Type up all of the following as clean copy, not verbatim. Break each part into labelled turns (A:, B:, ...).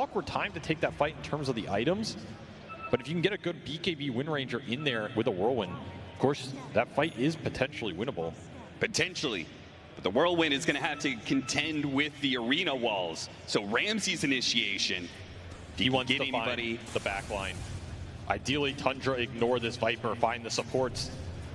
A: awkward time to take that fight in terms of the items. But if you can get a good BKB Wind Ranger in there with a Whirlwind, of course, that fight is potentially winnable.
B: Potentially. But the Whirlwind is going to have to contend with the arena walls. So Ramsey's initiation.
A: He wants to find the back line. Ideally, Tundra ignore this Viper, find the supports.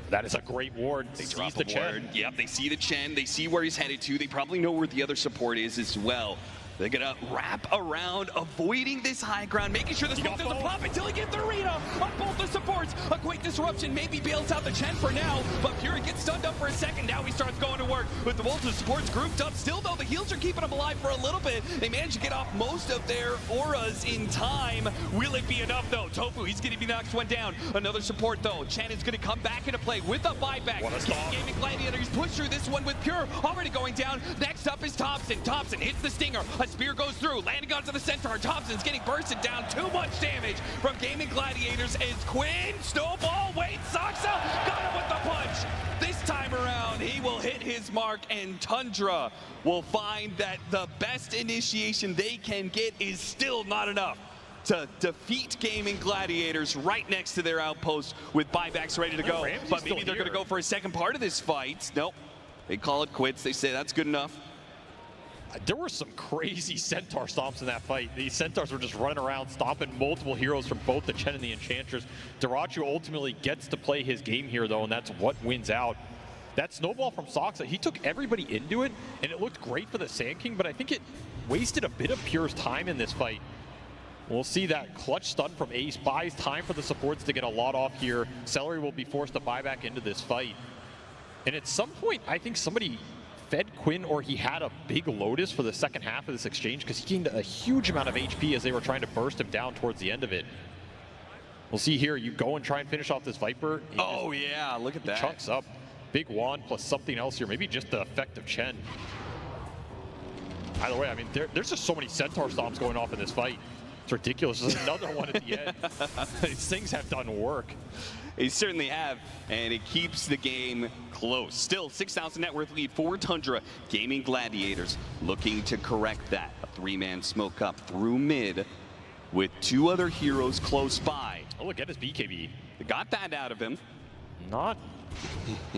A: That is a great ward.
B: They drop the Chen. Yep, they see the Chen. They see where he's headed to. They probably know where the other support is as well. They're going to wrap around, avoiding this high ground, making sure the smoke doesn't pop until he gets the arena on both the supports. A quick disruption maybe bails out the Chen for now, but Fury gets stunned up for a second. Now he starts going to work with the multiple supports grouped up. Still, though, the heals are keeping him alive for a little bit. They manage to get off most of their auras in time. Will it be enough, though? Tofu, he's going to be the next one down. Another support, though. Chen is going to come back into play with a buyback.
A: What a stop.
B: Gaming Gladiator, he's pushed through this one with Pure already going down. Next up is Thompson. Thompson hits the Stinger. A spear goes through. Landing onto the centaur. Thompson's getting bursted down. Too much damage from Gaming Gladiators as Quinn, Snowball, wait, Soxa got him with the punch. This time around, he will hit his mark, and Tundra will find that the best initiation they can get is still not enough to defeat Gaming Gladiators right next to their outpost with buybacks ready to go.
A: Ramsey's
B: but maybe they're going to go for a second part of this fight. Nope. They call it quits. They say that's good enough.
A: There were some crazy Centaur stomps in that fight. These Centaurs were just running around, stomping multiple heroes from both the Chen and the Enchantress. Darachu ultimately gets to play his game here, though, and that's what wins out. That snowball from Soxa, he took everybody into it, and it looked great for the Sand King, but I think it wasted a bit of Pure's time in this fight. We'll see that clutch stun from Ace buys time for the supports to get a lot off here. Celery will be forced to buy back into this fight. And at some point, I think somebody fed Quinn, or he had a big Lotus for the second half of this exchange, because he gained a huge amount of HP as they were trying to burst him down towards the end of it. We'll see here, you go and try and finish off this Viper.
B: Oh yeah, look at that.
A: Chunks up. Big wand plus something else here, maybe just the effect of Chen. Either way, I mean, there's just so many Centaur stomps going off in this fight. It's ridiculous. There's another one at the end. These things have done work.
B: They certainly have, and it keeps the game close. Still, 6,000 net worth lead for Tundra. Gaming Gladiators looking to correct that. A three-man smoke up through mid with two other heroes close by.
A: Oh, look at his BKB.
B: They got that out of him.
A: Not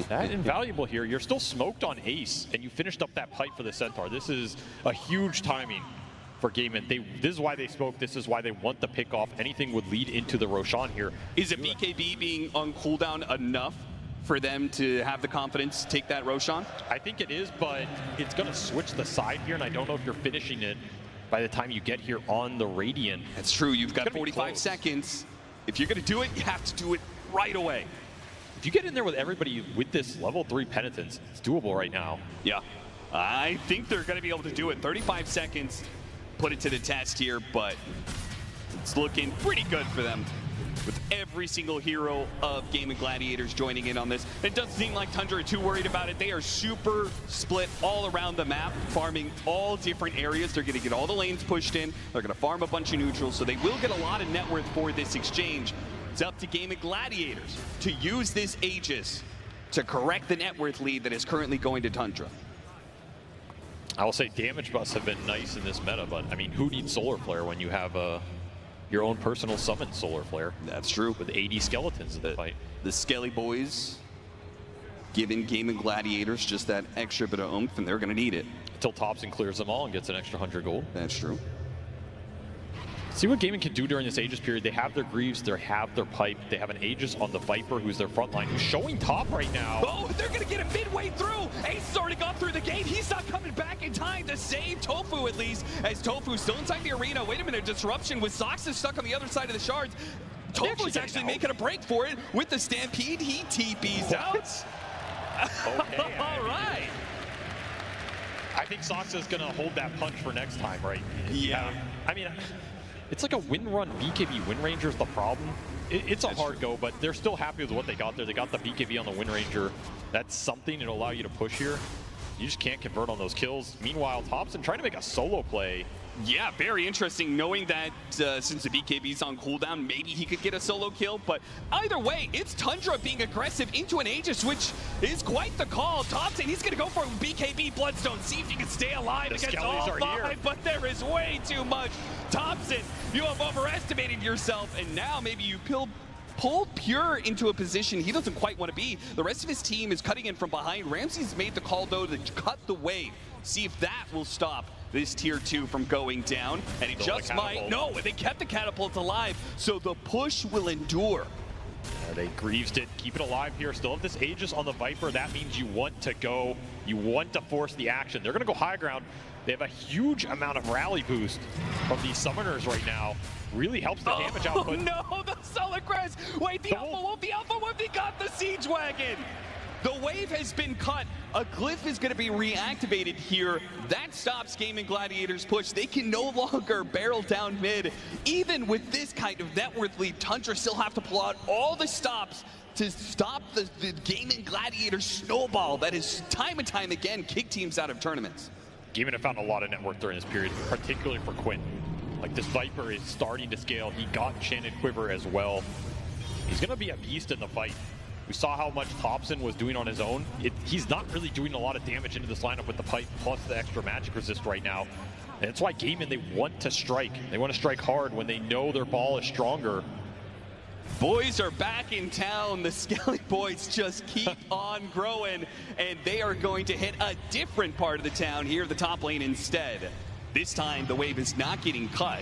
A: that invaluable here. You're still smoked on Ace, and you finished up that pipe for the Centaur. This is a huge timing for Gaiman. This is why they spoke. This is why they want the pick off. Anything would lead into the Roshan here.
B: Is it BKB being on cooldown enough for them to have the confidence to take that Roshan?
A: I think it is, but it's going to switch the side here, and I don't know if you're finishing it by the time you get here on the Radiant.
B: That's true. You've got 45 seconds. If you're going to do it, you have to do it right away.
A: If you get in there with everybody with this level 3 penitence, it's doable right now.
B: Yeah. I think they're going to be able to do it. 35 seconds. Put it to the test here, but it's looking pretty good for them with every single hero of Gaming Gladiators joining in on this. It doesn't seem like Tundra are too worried about it. They are super split all around the map, farming all different areas. They're going to get all the lanes pushed in. They're going to farm a bunch of neutrals, so they will get a lot of net worth for this exchange. It's up to Gaming Gladiators to use this Aegis to correct the net worth lead that is currently going to Tundra.
A: I will say damage buffs have been nice in this meta, but I mean, who needs Solar Flare when you have your own personal summon Solar Flare?
B: That's true.
A: With 80 skeletons in the fight.
B: The Skelly boys giving Gaming Gladiators just that extra bit of oomph, and they're going to need it.
A: Until Thompson clears them all and gets an extra 100 gold.
B: That's true.
A: See what Gaming can do during this Aegis period. They have their Greaves, they have their Pipe, they have an Aegis on the Viper, who's their front line, who's showing top right now.
B: Oh, they're going to get him midway through. Ace has already gone through the gate. He's not coming back in time to save Tofu, at least, as Tofu's still inside the arena. Wait a minute, disruption with Soxa stuck on the other side of the shards. Tofu's actually making a break for it with the Stampede. He TP's out.
A: Okay.
B: All right.
A: I think Soxa's going to hold that punch for next time, right?
B: Yeah.
A: I mean, it's like a win run BKB Wind Ranger's the problem. It's a hard go, but they're still happy with what they got there. They got the BKB on the Wind Ranger. That's something that'll allow you to push here. You just can't convert on those kills. Meanwhile, Thompson trying to make a solo play.
B: Yeah, very interesting knowing that since the BKB's on cooldown, maybe he could get a solo kill. But either way, it's Tundra being aggressive into an Aegis, which is quite the call. Thompson, he's going to go for it with BKB Bloodstone, see if he can stay alive against all five, but there is way too much. Thompson, you have overestimated yourself, and now maybe you pulled Pure into a position he doesn't quite want to be. The rest of his team is cutting in from behind. Ramsey's made the call, though, to cut the wave. See if that will stop this tier 2 from going down, and it just might. No, they kept the catapult alive, so the push will endure.
A: They greaved it, keep it alive here. Still have this Aegis on the Viper. That means you want to go, you want to force the action. They're going to go high ground. They have a huge amount of rally boost from these summoners right now. Really helps the damage output.
B: Oh no, the Solid Crest! Wait, the Alpha Wolf, he got the Siege Wagon! The wave has been cut. A glyph is going to be reactivated here. That stops Gaming Gladiators' push. They can no longer barrel down mid. Even with this kind of net worth lead, Tundra still have to pull out all the stops to stop the Gaming Gladiators snowball that is time and time again kick teams out of tournaments.
A: Gaming have found a lot of net worth during this period, particularly for Quinn. Like, this Viper is starting to scale. He got Enchanted Quiver as well. He's going to be a beast in the fight. We saw how much Thompson was doing on his own. He's not really doing a lot of damage into this lineup with the pipe plus the extra magic resist right now. And that's why Gaming, they want to strike. They want to strike hard when they know their ball is stronger.
B: Boys are back in town. The Skelly boys just keep on growing, and they are going to hit a different part of the town here, the top lane instead. This time, the wave is not getting cut.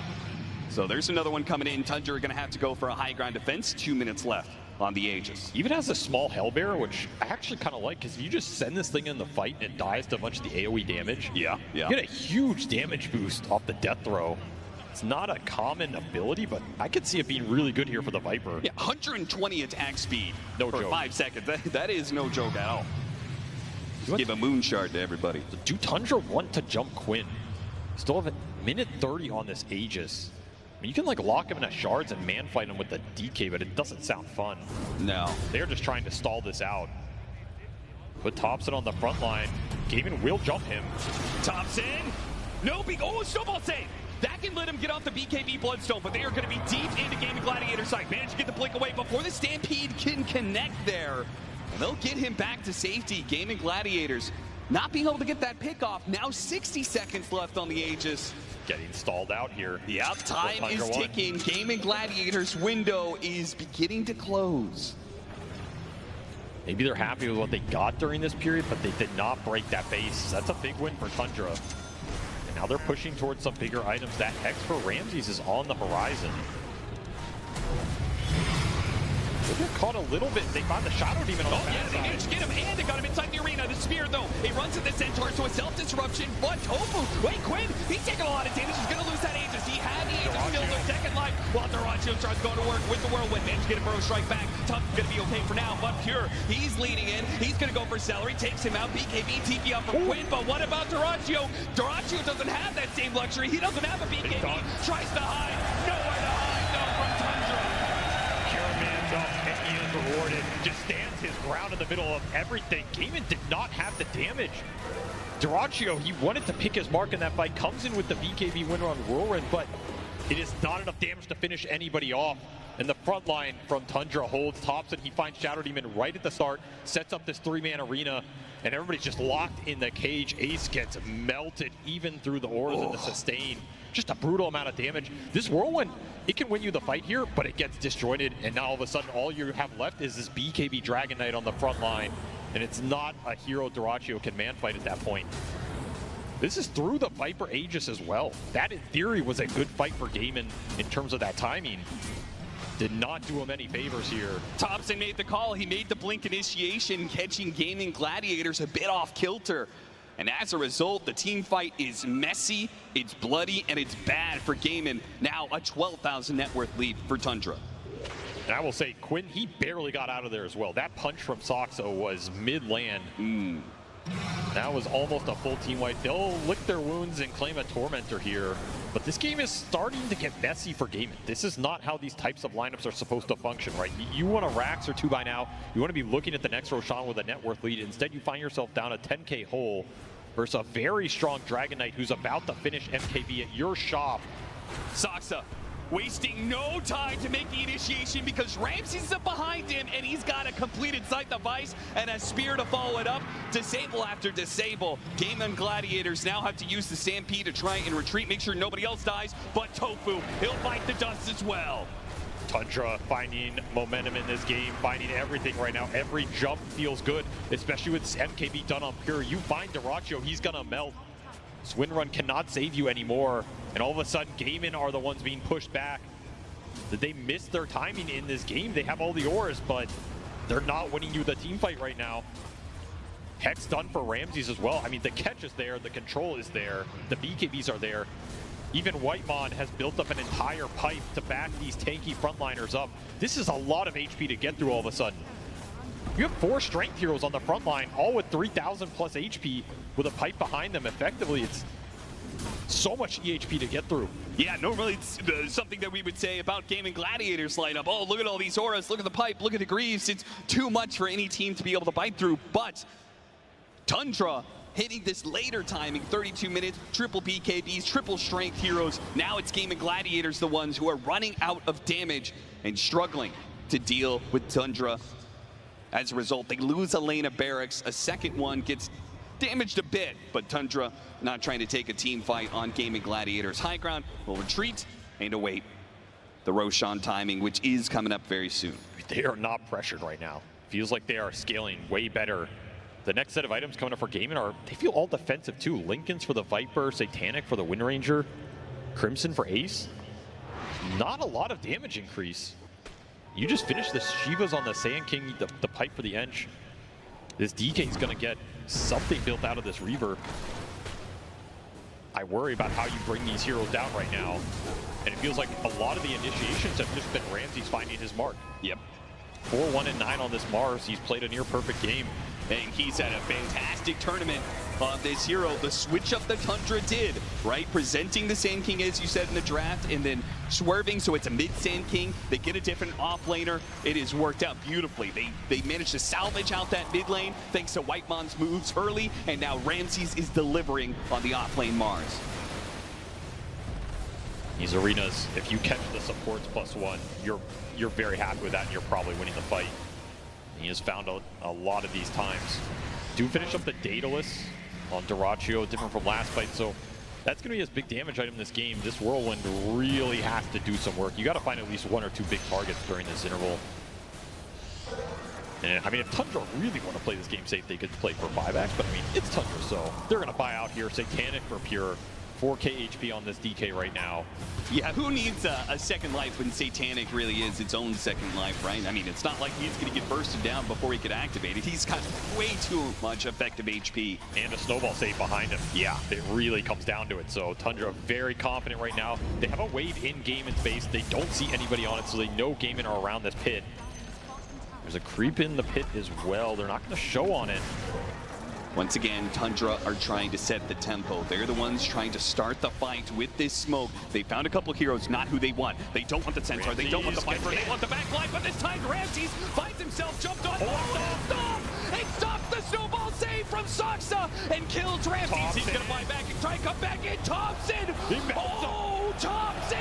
B: So there's another one coming in. Tundra are going to have to go for a high ground defense. 2 minutes left on the Aegis.
A: Even has a small Hellbearer, which I actually kind of like, because you just send this thing in the fight and it dies to a bunch of the AoE damage.
B: Yeah.
A: You get a huge damage boost off the death throw. It's not a common ability, but I could see it being really good here for the Viper.
B: Yeah, 120 attack speed for
A: joke.
B: 5 seconds. That is no joke at all. Just give a moon shard to everybody.
A: Do Tundra want to jump Quinn? Still have a minute 30 on this Aegis. I mean, you can like lock him in a shards and man fight him with the DK, but it doesn't sound fun.
B: No.
A: They're just trying to stall this out. Put Thompson on the front line. Gaming will jump him.
B: Thompson! No big, snowball save! That can let him get off the BKB Bloodstone, but they are going to be deep into Gaming Gladiator side. Managed to get the blink away before the Stampede can connect there. And they'll get him back to safety. Gaming Gladiators not being able to get that pick off. Now 60 seconds left on the Aegis.
A: Getting stalled out here.
B: Yep, time is ticking. Gaming Gladiators' window is beginning to close.
A: Maybe they're happy with what they got during this period, but they did not break that base. That's a big win for Tundra. And now they're pushing towards some bigger items. That Hex for Ramses is on the horizon. They get caught a little bit. They found the Shadow Demon on the backside.
B: They managed to get him, and they got him inside the arena. The Spear, though, he runs at the Centaur, so a self-disruption, but Tofu, wait, Quinn, he's taking a lot of damage. He's going to lose that Aegis. He had the Aegis still their second life, while Duraccio starts going to work with the Whirlwind. Managed to get a Burrow Strike back. Toughn's going to be okay for now, but Pure, he's leading in. He's going to go for Celery, takes him out. BKB, TP up for Quinn, but what about Duraccio? Duraccio doesn't have that same luxury. He doesn't have a BKB. Tries to hide. Nowhere to hide, though, from Tundra.
A: Pure man's up, and he is rewarded. Just stands his ground in the middle of everything. Gaming did not have the damage. Duraccio, he wanted to pick his mark in that fight, comes in with the BKB winner on Whirlwind, but it is not enough damage to finish anybody off. And the front line from Tundra holds Thompson. He finds Shadow Demon right at the start, sets up this 3-man arena, and everybody's just locked in the cage. Ace gets melted even through the auras and the sustain. Just a brutal amount of damage. This Whirlwind, it can win you the fight here, but it gets disjointed, and now all of a sudden all you have left is this BKB Dragon Knight on the front line, and it's not a hero Duraccio can man fight at that point. This is through the Viper Aegis as well. That, in theory, was a good fight for Gaming in terms of that timing. Did not do him any favors here.
B: Thompson made the call. He made the blink initiation, catching Gaming Gladiators a bit off kilter. And as a result, the team fight is messy, it's bloody, and it's bad for Gaming. Now a 12,000 net worth lead for Tundra.
A: And I will say, Quinn, he barely got out of there as well. That punch from Soxo was mid-land. That was almost a full team wipe. They'll lick their wounds and claim a Tormentor here. But this game is starting to get messy for Gaming. This is not how these types of lineups are supposed to function, right? You want a Rax or 2 by now. You want to be looking at the next Roshan with a net worth lead. Instead, you find yourself down a 10K hole versus a very strong Dragon Knight who's about to finish MKB at your shop.
B: Saksa wasting no time to make the initiation because Ramsey's up behind him and he's got a completed sight device and a spear to follow it up. Disable after disable. Game and Gladiators now have to use the Stampede to try and retreat, make sure nobody else dies, but Tofu, he'll bite the dust as well.
A: Tundra finding momentum in this game, finding everything right now. Every jump feels good, especially with MKB done on Pure. You find Dyrachyo, he's gonna melt. Swin Run cannot save you anymore, and all of a sudden Gaimin are the ones being pushed back. Did they miss their timing in this game? They have all the ores, but they're not winning you the team fight right now. Hex done for Ramses as well. I mean, the catch is there, the control is there, the BKBs are there. Even Whitemon has built up an entire pipe to back these tanky frontliners up. This is a lot of HP to get through all of a sudden. You have 4 strength heroes on the front line, all with 3,000 plus HP with a pipe behind them. Effectively, it's so much EHP to get through.
B: Yeah, normally it's something that we would say about Game and Gladiators lineup. Oh, look at all these auras, look at the pipe, look at the Greaves. It's too much for any team to be able to bite through, but Tundra hitting this later timing, 32 minutes, triple BKBs, triple strength heroes. Now it's Game and Gladiators, the ones who are running out of damage and struggling to deal with Tundra. As a result, they lose a lane of barracks. A second one gets damaged a bit, but Tundra not trying to take a team fight on Game and Gladiators. High ground will retreat and await the Roshan timing, which is coming up very soon.
A: They are not pressured right now. Feels like they are scaling way better. The next set of items coming up for Gaimin are, they feel all defensive too. Lincoln's for the Viper, Satanic for the Wind Ranger, Crimson for Ace. Not a lot of damage increase. You just finished the Shivas on the Sand King, the pipe for the Ench. This DK is going to get something built out of this Reaver. I worry about how you bring these heroes down right now. And it feels like a lot of the initiations have just been Ramses finding his mark.
B: Yep.
A: 4-1-9 on this Mars. He's played a near perfect game.
B: And he's had a fantastic tournament on this hero. The switch up that Tundra did, right? Presenting the Sand King, as you said in the draft, and then swerving, so it's a mid-Sand King. They get a different off-laner. It has worked out beautifully. They managed to salvage out that mid lane thanks to Whitemon's moves early, and now Ramses is delivering on the off-lane Mars.
A: These arenas, if you catch the supports +1, you're very happy with that, and you're probably winning the fight. He has found a lot of these times. Do finish up the Daedalus on Dyrachyo, different from last fight, so that's going to be his big damage item in this game. This Whirlwind really has to do some work. You got to find at least 1 or 2 big targets during this interval. And I mean, if Tundra really want to play this game safe, they could play for buybacks, but I mean, it's Tundra, so they're going to buy out here. Satanic for Pure. 4k HP on this DK right now.
B: Yeah, who needs a second life when Satanic really is its own second life, right? I mean, it's not like he's going to get bursted down before he could activate it. He's got way too much effective HP.
A: And a snowball save behind him. Yeah, it really comes down to it. So Tundra very confident right now. They have a wave in Gaimin space. They don't see anybody on it, so they know Gaimin are around this pit. There's a creep in the pit as well. They're not going to show on it.
B: Once again, Tundra are trying to set the tempo. They're the ones trying to start the fight with this smoke. They found a couple heroes, not who they want. They don't want the Centaur, they don't want the Viper, they want the backline, but this time Ramses finds himself jumped on. Stop! And stops the snowball save from Saksa and kills Ramses.
A: Thompson.
B: He's gonna buy back and try and come back in. Thompson! Oh, Thompson!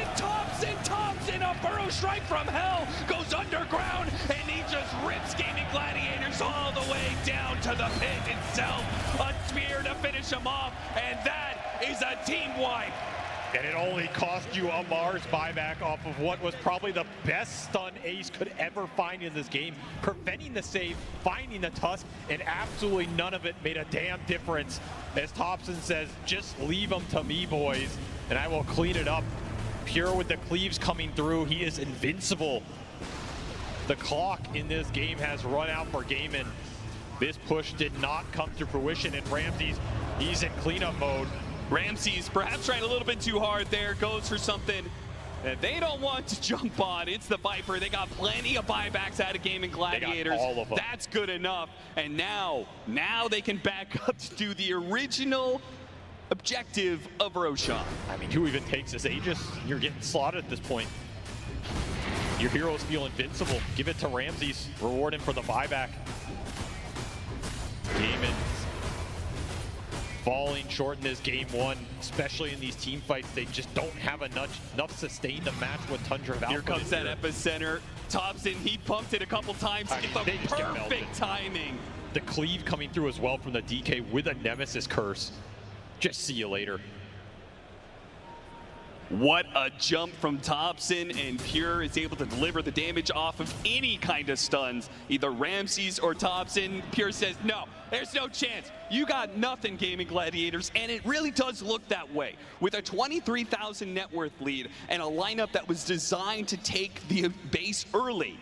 B: A burrow strike from hell goes underground, and he just rips Gaming Gladiators all the way down to the pit itself. A spear to finish him off, and that is a team wipe.
A: And it only cost you a Mars buyback off of what was probably the best stun Ace could ever find in this game. Preventing the save, finding the Tusk, and absolutely none of it made a damn difference. As Thompson says, just leave them to me, boys, and I will clean it up. Pure with the cleaves coming through. He is invincible. The clock in this game has run out for Gaimin. This push did not come to fruition, and Ramses, he's in cleanup mode.
B: Ramses perhaps trying a little bit too hard there, goes for something that they don't want to jump on. It's the Viper. They got plenty of buybacks out of Gaming Gladiators.
A: They got all of them.
B: That's good enough. And now they can back up to do the original objective of Roshan.
A: I mean, who even takes this Aegis? You're getting slaughtered at this point. Your heroes feel invincible. Give it to Ramses. Reward him for the buyback. Gaimin falling short in this game one, especially in these team fights. They just don't have enough sustain to match what Tundra have.
B: Here comes that epicenter. Thompson, he pumped it a couple times to get the perfect timing.
A: The cleave coming through as well from the DK with a Nemesis curse. Just see you later.
B: What a jump from Thompson, and Pure is able to deliver the damage off of any kind of stuns, either Ramses or Thompson. Pure says, no, there's no chance. You got nothing, Gaming Gladiators, and it really does look that way. With a 23,000 net worth lead and a lineup that was designed to take the base early,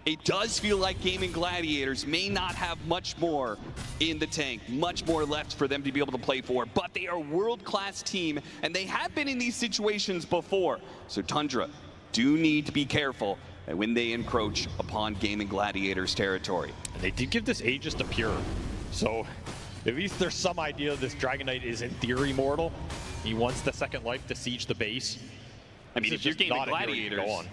B: it does feel like Gaming Gladiators may not have much more in the tank, much more left for them to be able to play for, but they are a world-class team, and they have been in these situations before. So Tundra do need to be careful when they encroach upon Gaming Gladiators territory.
A: And they did give this Aegis to Pure, so at least there's some idea this Dragon Knight is in theory mortal. He wants the second life to siege the base.
B: I mean, if you're Gaming Gladiators,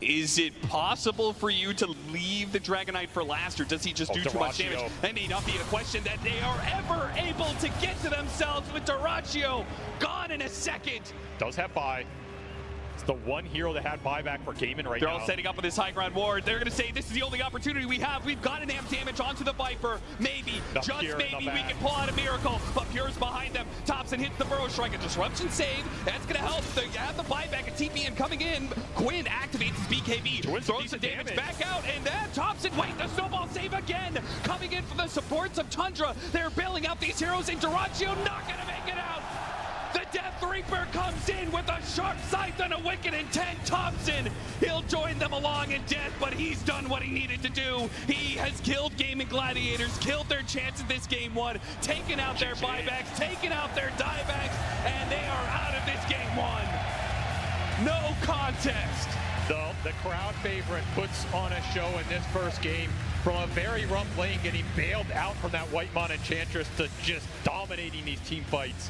B: is it possible for you to leave the Dragon Knight for last, or does he just do too much damage? That may not be a question that they are ever able to get to themselves, with Dyrachyo gone in a second.
A: Does have buy. It's the one hero that had buyback for Gaiman right
B: now.
A: now.
B: They're all setting up with this high ground ward. They're going to say this is the only opportunity we have. We've got to amp damage onto the Viper. Maybe, just maybe, we can pull out a miracle. But Pure's behind them. Thompson hits the Burrow Strike. A disruption save. That's going to help. They have the buyback. A TPN coming in. Quinn activates his BKB. Throws the damage back out. And then Thompson, wait, the snowball save again. Coming in from the supports of Tundra. They're bailing out these heroes, and Dyrachyo not going to make it out. The Death Reaper comes in with a sharp scythe and a wicked intent. Thompson, he'll join them along in death, but he's done what he needed to do. He has killed Gaming Gladiators, killed their chances this game one, taken out their buybacks, taken out their diebacks, and they are out of this game one. No contest.
A: The crowd favorite puts on a show in this first game, from a very rough lane, getting bailed out from that Whitemon Enchantress to just dominating these team fights.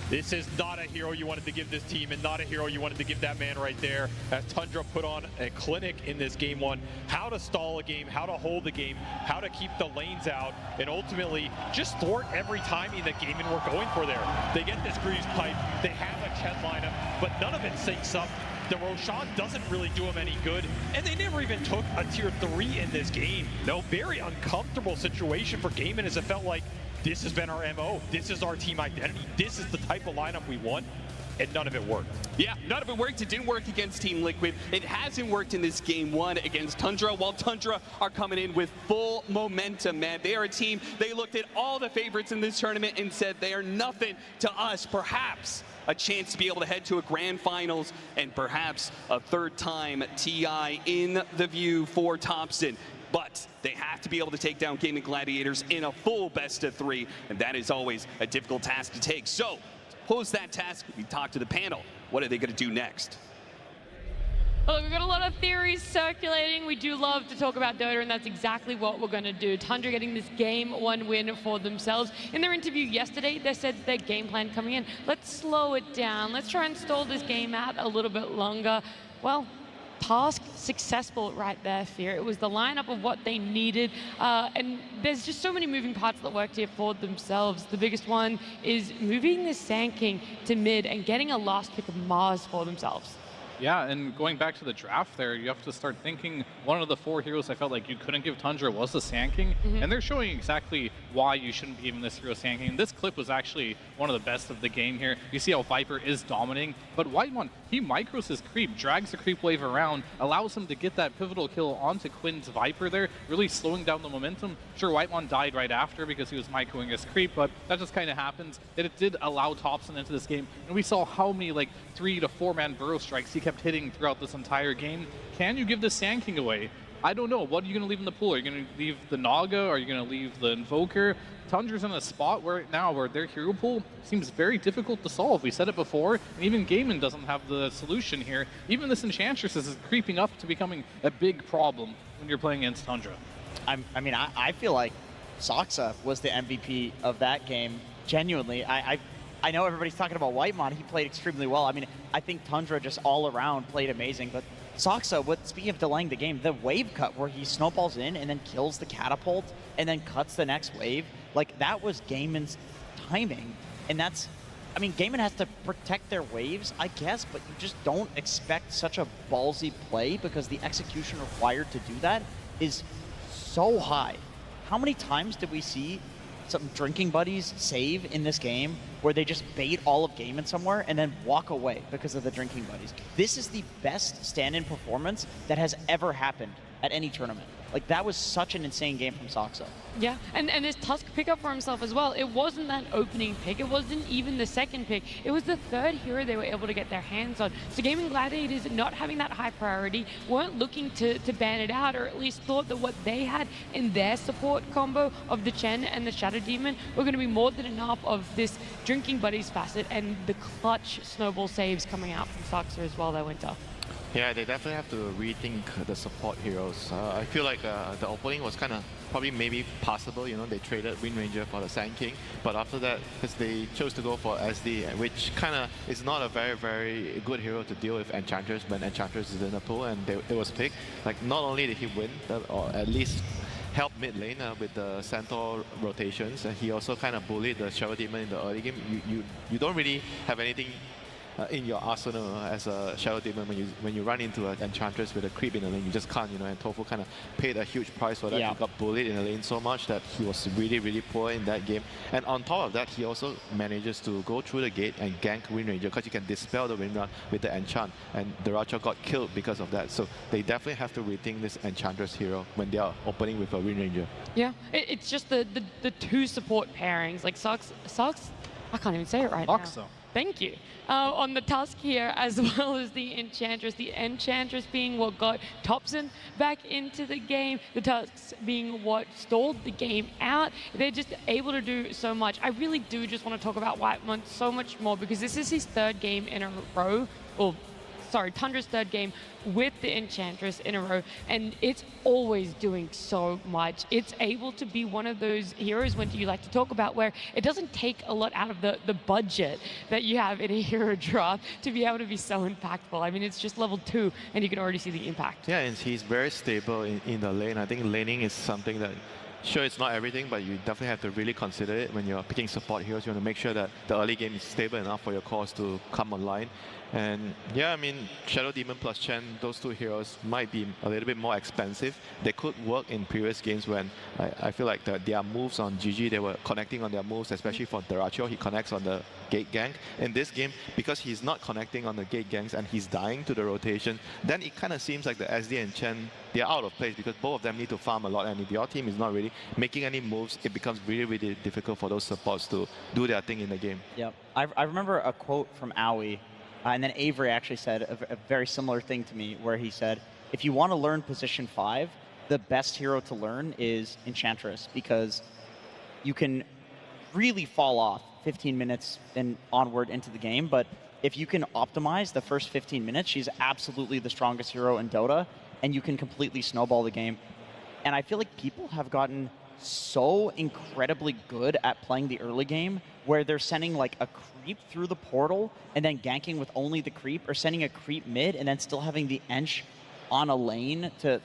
A: This is not a hero you wanted to give this team, and not a hero you wanted to give that man right there, as Tundra put on a clinic in this game one. How to stall a game, how to hold the game, how to keep the lanes out, and ultimately just thwart every timing that Gaiman were going for there. They get this Greaves pipe, they have a Chen lineup, but none of it syncs up. The Roshan doesn't really do him any good, and they never even took a tier 3 in this game. No, very uncomfortable situation for Gaiman, as it felt like this has been our MO. This is our team identity. This is the type of lineup we want, and none of it worked.
B: Yeah, none of it worked. It didn't work against Team Liquid. It hasn't worked in this game one against Tundra, while Tundra are coming in with full momentum, man. They are a team, they looked at all the favorites in this tournament and said they are nothing to us. Perhaps a chance to be able to head to a grand finals, and perhaps a third time TI in the view for Thompson. But they have to be able to take down Gaming Gladiators in a full best-of-3, and that is always a difficult task to take. So, to pose that task, we talk to the panel. What are they going to do next?
C: Well, we've got a lot of theories circulating. We do love to talk about Dota, and that's exactly what we're going to do. Tundra getting this game one win for themselves. In their interview yesterday, they said their game plan coming in, let's slow it down. Let's try and stall this game out a little bit longer. Well, task successful right there, Fear. It was the lineup of what they needed, and there's just so many moving parts that worked here for themselves. The biggest one is moving the Sand King to mid and getting a last pick of Mars for themselves.
D: Yeah, and going back to the draft there, you have to start thinking one of the 4 heroes I felt like you couldn't give Tundra was the Sand King, and they're showing exactly why you shouldn't be giving this hero Sand King. This clip was actually one of the best of the game here. You see how Viper is dominating, but Whitemon, he micros his creep, drags the creep wave around, allows him to get that pivotal kill onto Quinn's Viper there, really slowing down the momentum. Sure, Whitemon died right after because he was microing his creep, but that just kind of happens. That it did allow Thompson into this game, and we saw how many like 3 to 4 man burrow strikes he kept hitting throughout this entire game. Can you give the Sand King away? I don't know. What are you going to leave in the pool? Are you going to leave the Naga? Are you going to leave the Invoker? Tundra's in a spot right now where their hero pool seems very difficult to solve. We said it before, and even Gaiman doesn't have the solution here. Even this Enchantress is creeping up to becoming a big problem when you're playing against Tundra.
E: I feel like Saksa was the MVP of that game. Genuinely, I know everybody's talking about Whitemon. He played extremely well. I mean, I think Tundra just all around played amazing. But Saksa, speaking of delaying the game, the wave cut where he snowballs in and then kills the catapult and then cuts the next wave, like that was Gaiman's timing, and that's, I mean, Gaiman has to protect their waves, I guess, but you just don't expect such a ballsy play because the execution required to do that is so high. How many times did we see some drinking buddies save in this game where they just bait all of Gaiman somewhere and then walk away because of the drinking buddies? This is the best stand-in performance that has ever happened at any tournament. Like, that was such an insane game from Soxa.
C: Yeah, and his Tusk pickup for himself as well. It wasn't that opening pick. It wasn't even the second pick. It was the third hero they were able to get their hands on. So Gaming Gladiators, not having that high priority, weren't looking to ban it out, or at least thought that what they had in their support combo of the Chen and the Shadow Demon were going to be more than enough of this drinking buddies facet and the clutch snowball saves coming out from Soxa as well that winter.
F: Yeah, they definitely have to rethink the support heroes. I feel like the opening was kind of probably maybe passable. You know, they traded Wind Ranger for the Sand King, but after that, because they chose to go for SD, which kind of is not a very, very good hero to deal with Enchantress when Enchantress is in the pool, and it was picked. Like, not only did he win, or at least help mid lane with the Centaur rotations, and he also kind of bullied the Shadow Demon in the early game. You don't really have anything in your arsenal as a Shadow Demon when you run into an Enchantress with a creep in the lane. You just can't, you know, and Tofu kind of paid a huge price for that.
E: Yeah.
F: He got bullied in the lane so much that he was really, really poor in that game. And on top of that, he also manages to go through the gate and gank Wind Ranger because you can dispel the Wind Run with the Enchant, and Duracho got killed because of that. So they definitely have to rethink this Enchantress hero when they are opening with a Wind Ranger.
C: Yeah, it's just the two support pairings, like Sox, I can't even say it right now. Thank you. On the Tusk here, as well as the Enchantress. The Enchantress being what got Thompson back into the game. The Tusks being what stalled the game out. They're just able to do so much. I really do just want to talk about Whitemon so much more because this is his third game in a row. Tundra's third game with the Enchantress in a row, and it's always doing so much. It's able to be one of those heroes, when you like to talk about, where it doesn't take a lot out of the budget that you have in a hero draft to be able to be so impactful. I mean, it's just level 2, and you can already see the impact.
F: Yeah, and he's very stable in the lane. I think laning is something that, sure, it's not everything, but you definitely have to really consider it when you're picking support heroes. You want to make sure that the early game is stable enough for your cores to come online. And yeah, I mean, Shadow Demon plus Chen, those two heroes might be a little bit more expensive. They could work in previous games when I feel like their moves on GG, they were connecting on their moves, especially for Duracho. He connects on the gate gank. In this game, because he's not connecting on the gate ganks and he's dying to the rotation, then it kind of seems like the SD and Chen, they're out of place because both of them need to farm a lot, and if your team is not really making any moves, it becomes really, really difficult for those supports to do their thing in the game.
E: Yep. I remember a quote from Owie, and then Avery actually said a very similar thing to me, where he said, if you want to learn position 5, the best hero to learn is Enchantress, because you can really fall off 15 minutes and onward into the game, but if you can optimize the first 15 minutes, she's absolutely the strongest hero in Dota, and you can completely snowball the game. And I feel like people have gotten so incredibly good at playing the early game, where they're sending like a creep through the portal and then ganking with only the creep, or sending a creep mid and then still having the Ench on a lane to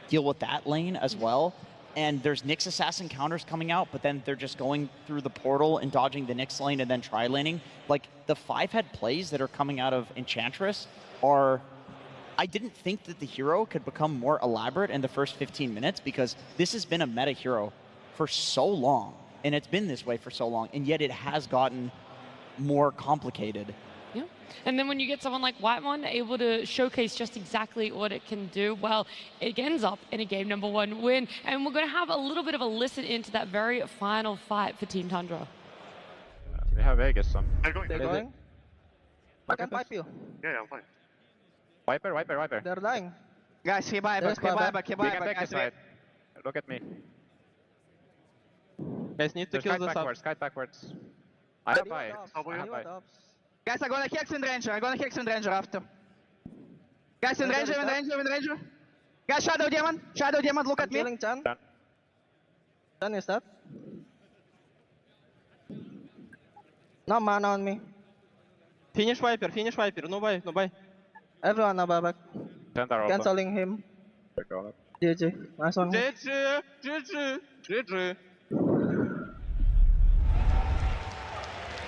E: deal with that lane as well. And there's Nyx Assassin counters coming out, but then they're just going through the portal and dodging the Nyx lane and then tri-laning. Like, the 5-head plays that are coming out of Enchantress are... I didn't think that the hero could become more elaborate in the first 15 minutes, because this has been a meta hero for so long, and it's been this way for so long, and yet it has gotten more complicated.
C: Yeah. And then when you get someone like Whitemon able to showcase just exactly what it can do, well, it ends up in a game number 1 win. And we're going to have a little bit of a listen into that very final fight for Team Tundra.
G: We have Vegas some.
H: They're going?
G: I can fight you.
H: Yeah, I'm fine.
G: Wiper.
I: They're dying.
G: Guys, he buy back. We can take this side. Look at me.
I: Guys need to kill the sub.
G: Kite backwards. I have buy.
I: Guys, I'm gonna Hex and Ranger. After. Guys, in Ranger. Guys, Shadow Demon, look at me. Killing Chan. Chan is that? No mana on me. Finish Viper. No buy. Everyone now back. Canceling him. GG. Nice one.
G: GG.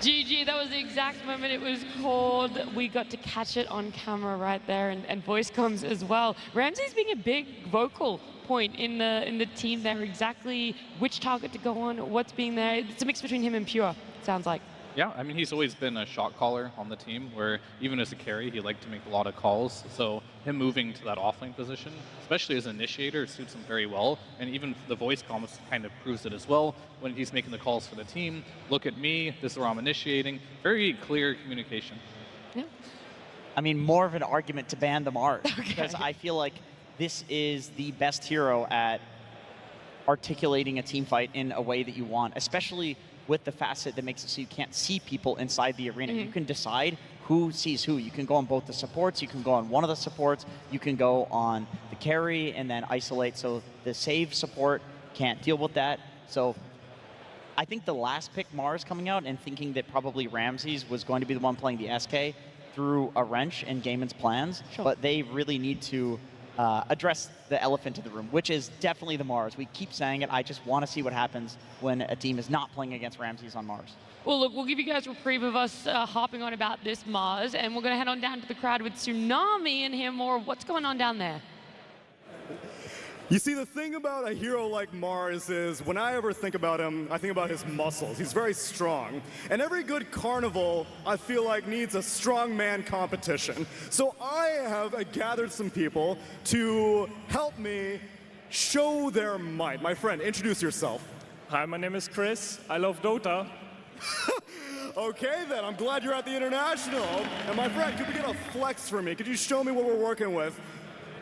C: GG, that was the exact moment it was called. We got to catch it on camera right there, and voice comms as well. Ramsey's being a big vocal point in the team there, exactly which target to go on, what's being there. It's a mix between him and Pure, it sounds like.
D: Yeah, I mean, he's always been a shot caller on the team, where even as a carry, he liked to make a lot of calls. So him moving to that offlane position, especially as an initiator, suits him very well. And even the voice comments kind of proves it as well when he's making the calls for the team. Look at me, this is where I'm initiating. Very clear communication.
C: Yeah.
E: I mean, more of an argument to ban the Mars, because I feel like this is the best hero at articulating a team fight in a way that you want, especially with the facet that makes it so you can't see people inside the arena. You can decide who sees who. You can go on both the supports, you can go on one of the supports, you can go on the carry and then isolate, so the save support can't deal with that. So I think the last pick, Mars, coming out and thinking that probably Ramses was going to be the one playing the SK threw a wrench in Gaiman's plans, but they really need to address the elephant in the room, which is definitely the Mars. We keep saying it. I just want to see what happens when a team is not playing against Ramses on Mars.
C: Well, look, we'll give you guys a reprieve of us harping on about this Mars, and we're going to head on down to the crowd with Tsunami and hear more of what's going on down there.
H: You see, the thing about a hero like Mars is when I ever think about him, I think about his muscles. He's very strong. And every good carnival, I feel like, needs a strongman competition. So I have gathered some people to help me show their might. My friend, introduce yourself.
J: Hi, my name is Chris. I love Dota.
H: Okay, then. I'm glad you're at the International. And my friend, could we get a flex for me? Could you show me what we're working with?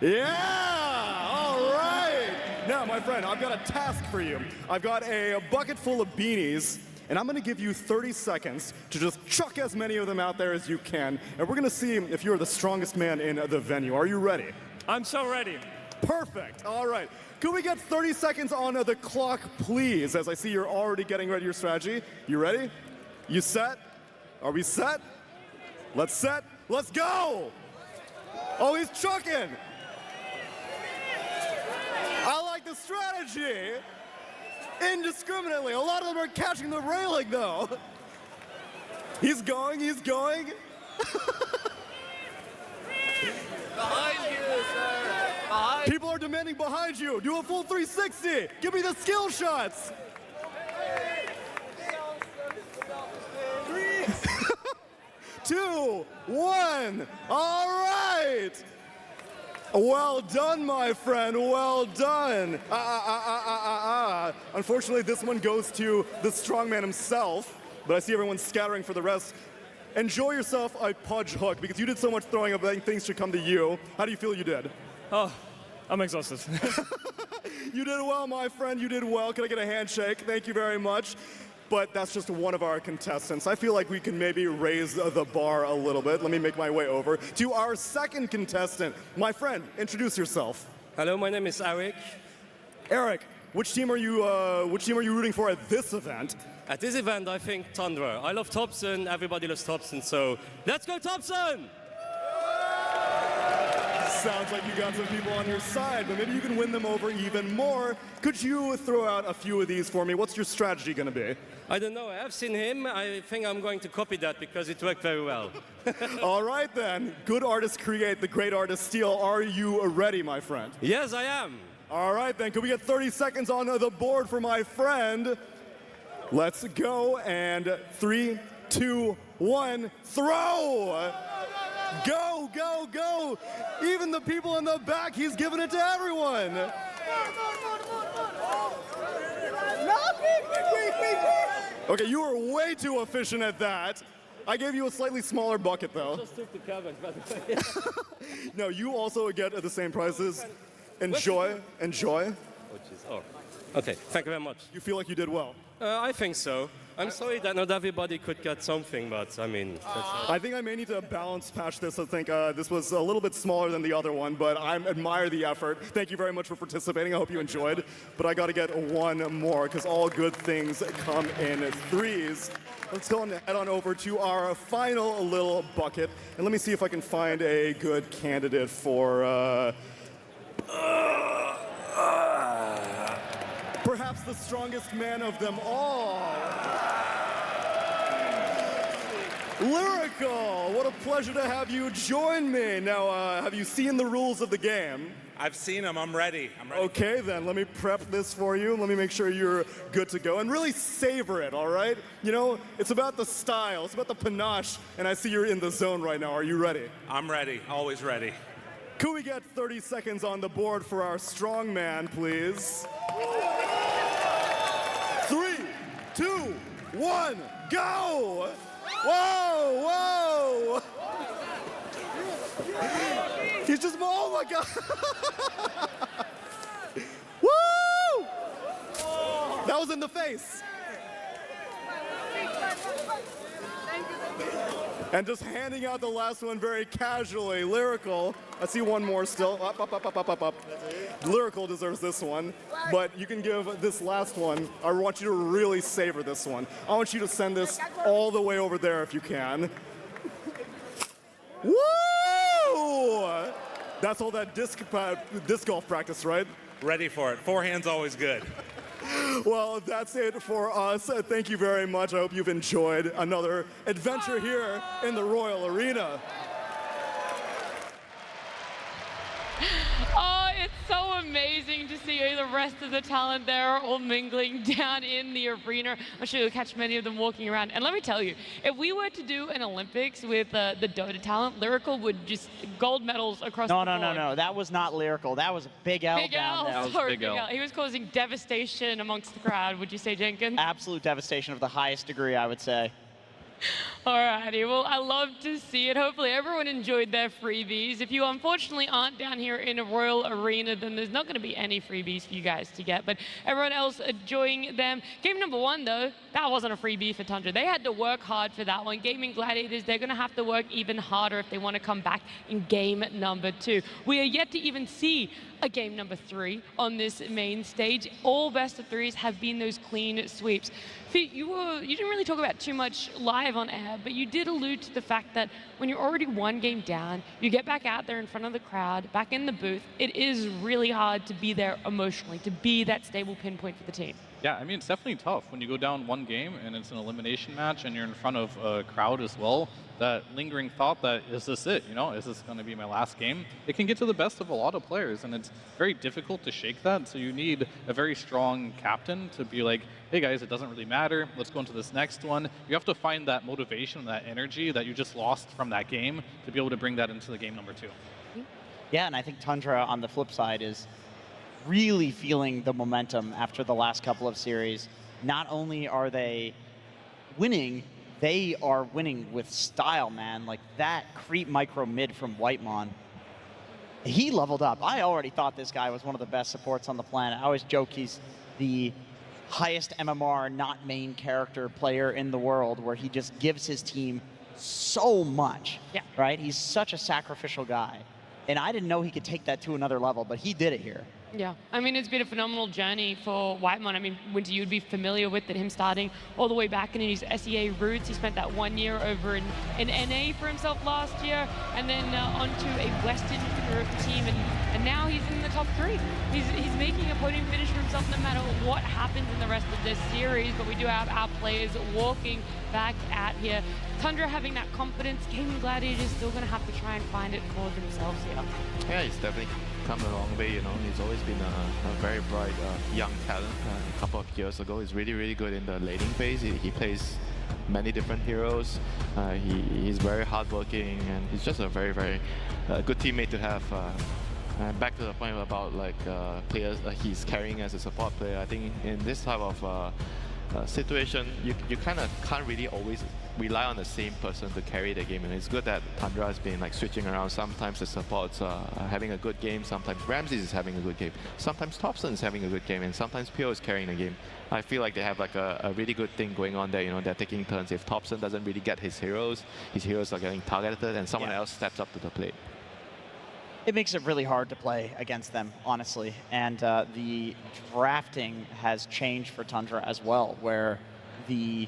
H: Yeah! All right! Now, my friend, I've got a task for you. I've got a bucket full of beanies, and I'm going to give you 30 seconds to just chuck as many of them out there as you can, and we're going to see if you're the strongest man in the venue. Are you ready?
J: I'm so ready.
H: Perfect. All right. Could we get 30 seconds on the clock, please, as I see you're already getting ready your strategy. You ready? You set? Are we set? Let's set. Let's go! Oh, he's chucking! I like the strategy. Indiscriminately. A lot of them are catching the railing, though. He's going, he's going.
K: Behind you, sir. Behind.
H: People are demanding behind you. Do a full 360. Give me the skill shots. 3, 2, 1. All right. Well done, my friend. Well done. Unfortunately, this one goes to the strongman himself, but I see everyone scattering for the rest. Enjoy yourself a pudge hook, because you did so much throwing up, I think things should come to you. How do you feel you did?
J: Oh, I'm exhausted.
H: You did well, my friend. You did well. Can I get a handshake? Thank you very much. But that's just one of our contestants. I feel like we can maybe raise the bar a little bit. Let me make my way over to our second contestant. My friend, introduce yourself.
J: Hello, my name is Eric.
H: Eric, which team are you rooting for at this event?
J: At this event, I think Tundra. I love Thompson. Everybody loves Thompson, so let's go Thompson!
H: Sounds like you got some people on your side, but maybe you can win them over even more. Could you throw out a few of these for me? What's your strategy going to be?
J: I don't know. I have seen him. I think I'm going to copy that because it worked very well.
H: All right, then. Good artists create, the great artists steal. Are you ready, my friend?
J: Yes, I am.
H: All right, then. Could we get 30 seconds on the board for my friend? Let's go. And 3, 2, 1, throw! Go, go, go! Even the people in the back, he's giving it to everyone! Okay, you were way too efficient at that. I gave you a slightly smaller bucket, though.
J: Just took the cabbage, by the way.
H: No, you also get the same prizes. Enjoy, enjoy.
J: Oh, jeez. Oh. Okay, thank you very much.
H: You feel like you did well?
J: I think so. I'm sorry that not everybody could get something, but I mean...
H: I think I may need to balance patch this. I think this was a little bit smaller than the other one, but I admire the effort. Thank you very much for participating. I hope you enjoyed. But I got to get one more, because all good things come in threes. Let's go and head on over to our final little bucket. And let me see if I can find a good candidate for... perhaps the strongest man of them all. Lyrical, what a pleasure to have you join me. Now, have you seen the rules of the game?
L: I've seen them. I'm ready.
H: Okay, then let me prep this for you. Let me make sure you're good to go and really savor it, all right? You know, it's about the style, it's about the panache, and I see you're in the zone right now. Are you ready?
L: I'm ready. Always ready.
H: Could we get 30 seconds on the board for our strong man, please? 3, 2, 1, go! Whoa, whoa! He's just, oh my God! Woo! That was in the face. And just handing out the last one very casually. Lyrical, I see one more still. Up, up, up, up, up, up, up. Lyrical deserves this one, but you can give this last one. I want you to really savor this one. I want you to send this all the way over there if you can. Woo! That's all that disc golf practice, right?
L: Ready for it. Forehand's always good.
H: Well, that's it for us. Thank you very much. I hope you've enjoyed another adventure here in the Royal Arena.
C: Oh, it's so amazing to see the rest of the talent there all mingling down in the arena. I'm sure you'll catch many of them walking around. And let me tell you, if we were to do an Olympics with the Dota talent, Lyrical would just gold medals across the board.
E: No. That was not Lyrical. That was a big L down there.
C: Sorry, big L. He was causing devastation amongst the crowd, would you say, Jenkins?
E: Absolute devastation of the highest degree, I would say.
C: Alrighty, well, I love to see it. Hopefully everyone enjoyed their freebies. If you unfortunately aren't down here in a Royal Arena, then there's not going to be any freebies for you guys to get, but everyone else enjoying them. Game number 1, though, that wasn't a freebie for Tundra. They had to work hard for that one. Gaming Gladiators, they're going to have to work even harder if they want to come back in game number 2. We are yet to even see a game number 3 on this main stage. All best of 3s have been those clean sweeps. You didn't really talk about too much live on air, but you did allude to the fact that when you're already 1 game down, you get back out there in front of the crowd, back in the booth, it is really hard to be there emotionally, to be that stable pinpoint for the team.
D: Yeah, I mean, it's definitely tough when you go down 1 game and it's an elimination match and you're in front of a crowd as well. That lingering thought that, is this it? You know, is this going to be my last game? It can get to the best of a lot of players, and it's very difficult to shake that. So you need a very strong captain to be like, hey guys, it doesn't really matter. Let's go into this next one. You have to find that motivation, that energy that you just lost from that game to be able to bring that into the game number 2.
E: Yeah, and I think Tundra on the flip side is really feeling the momentum after the last couple of series. Not only are they winning, they are winning with style, man. Like that creep micro mid from Whitemon, he leveled up. I already thought this guy was one of the best supports on the planet. I always joke he's the highest MMR, not main character player in the world, where he just gives his team so much, right? He's such a sacrificial guy. And I didn't know he could take that to another level, but he did it here.
C: Yeah, I mean, it's been a phenomenal journey for Whitemon. I mean, Winter, you'd be familiar with him starting all the way back in his SEA roots. He spent that 1 year over in NA for himself last year, and then onto a Western Europe team, and now he's in the top 3. He's making a podium finish for himself no matter what happens in the rest of this series, but we do have our players walking back at here. Tundra having that confidence, Gaming Gladiators still going to have to try and find it for themselves here.
F: Yeah, he's definitely come a long way, you know. He's always been a very bright young talent. A couple of years ago, he's really, really good in the laning phase. He plays many different heroes. He's very hardworking, and he's just a very, very good teammate to have. And back to the point about like players he's carrying as a support player, I think in this type of situation, you kind of can't really always rely on the same person to carry the game, and it's good that Tundra has been like switching around. Sometimes the supports are having a good game, sometimes Ramses is having a good game, sometimes Thompson is having a good game, and sometimes Pio is carrying the game. I feel like they have like a really good thing going on there, you know, they're taking turns. If Thompson doesn't really get his heroes are getting targeted, and someone else steps up to the plate.
E: It makes it really hard to play against them, honestly. And the drafting has changed for Tundra as well, where the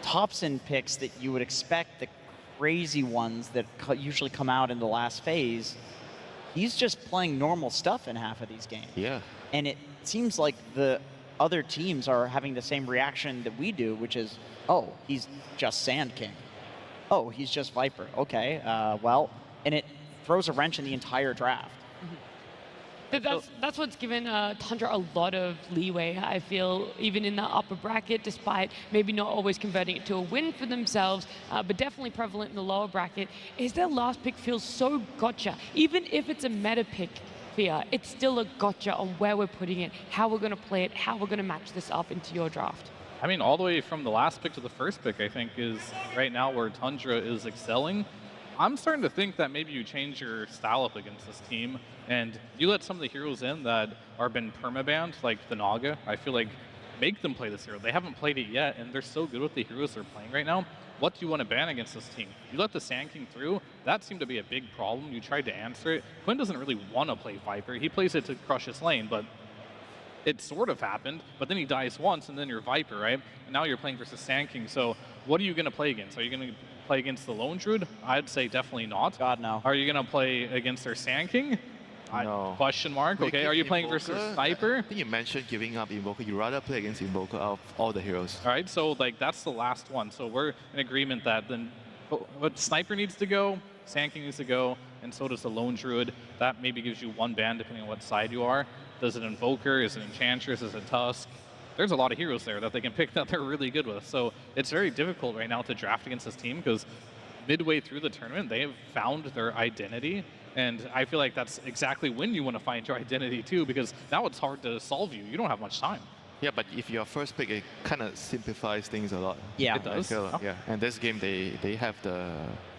E: Thompson picks that you would expect, the crazy ones that usually come out in the last phase, he's just playing normal stuff in half of these games.
F: Yeah.
E: And it seems like the other teams are having the same reaction that we do, which is, oh, he's just Sand King. Oh, he's just Viper. Okay, well, and it throws a wrench in the entire draft.
C: That's what's given Tundra a lot of leeway, I feel, even in the upper bracket, despite maybe not always converting it to a win for themselves, but definitely prevalent in the lower bracket, is their last pick feels so gotcha. Even if it's a meta pick, Fia, it's still a gotcha on where we're putting it, how we're going to play it, how we're going to match this up into your draft.
D: I mean, all the way from the last pick to the first pick, I think, is right now where Tundra is excelling. I'm starting to think that maybe you change your style up against this team, and you let some of the heroes in that are been permabanned, like the Naga. I feel like make them play this hero. They haven't played it yet, and they're so good with the heroes they're playing right now. What do you want to ban against this team? You let the Sand King through, that seemed to be a big problem. You tried to answer it. Quinn doesn't really want to play Viper. He plays it to crush his lane, but it sort of happened, but then he dies once, and then you're Viper, right? And now you're playing versus Sand King, so what are you going to play against? Are you going to play against the Lone Druid? I'd say definitely not.
E: God, no.
D: Are you going to play against their Sand King?
F: No.
D: Question mark. Okay, are you playing
F: Invoker?
D: versus Viper?
F: I think you mentioned giving up Invoker. You'd rather play against Invoker out of all the heroes.
D: All right, so like that's the last one. So we're in agreement that then what Sniper needs to go, Sand King needs to go, and so does the Lone Druid. That maybe gives you one ban depending on what side you are. Does it Invoker? Is it Enchantress? Is it Tusk? There's a lot of heroes there that they can pick that they're really good with. So it's very difficult right now to draft against this team because midway through the tournament, they have found their identity. And I feel like that's exactly when you want to find your identity too, because now it's hard to solve you. You don't have much time.
F: Yeah, but if your first pick, it kind of simplifies things a lot.
E: Yeah,
D: it does.
F: Yeah, and this game, they have the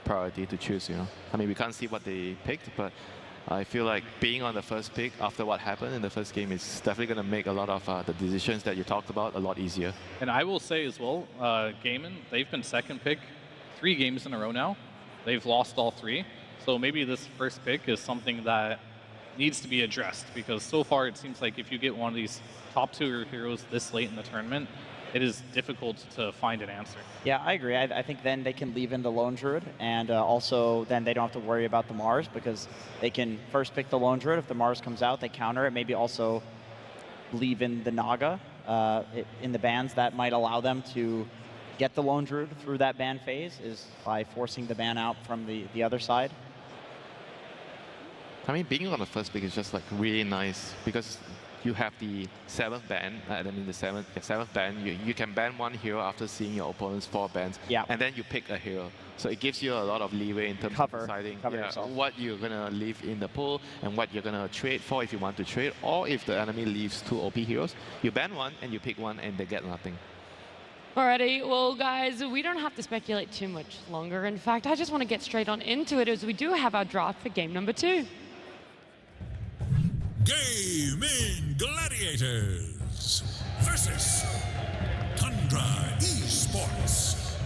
F: priority to choose, you know. I mean, we can't see what they picked, but I feel like being on the first pick after what happened in the first game is definitely going to make a lot of the decisions that you talked about a lot easier.
D: And I will say as well, Gaiman, they've been second pick 3 games in a row now. They've lost all 3. So maybe this first pick is something that needs to be addressed, because so far it seems like if you get one of these top 2 heroes this late in the tournament, it is difficult to find an answer.
E: Yeah, I agree. I think then they can leave in the Lone Druid, and also then they don't have to worry about the Mars, because they can first pick the Lone Druid. If the Mars comes out, they counter it. Maybe also leave in the Naga in the bans. That might allow them to get the Lone Druid through that ban phase, is by forcing the ban out from the other side.
F: I mean, being on the first pick is just like really nice because you have the 7th ban, and then in the 7th ban, you can ban one hero after seeing your opponent's 4 bans, and then you pick a hero. So it gives you a lot of leeway in terms of deciding what you're going to leave in the pool and what you're going to trade for if you want to trade, or if the enemy leaves 2 OP heroes, you ban one and you pick one and they get nothing.
C: Alrighty, well guys, we don't have to speculate too much longer. In fact, I just want to get straight on into it as we do have our draft for game number 2.
M: Gaming Gladiators versus Tundra Esports.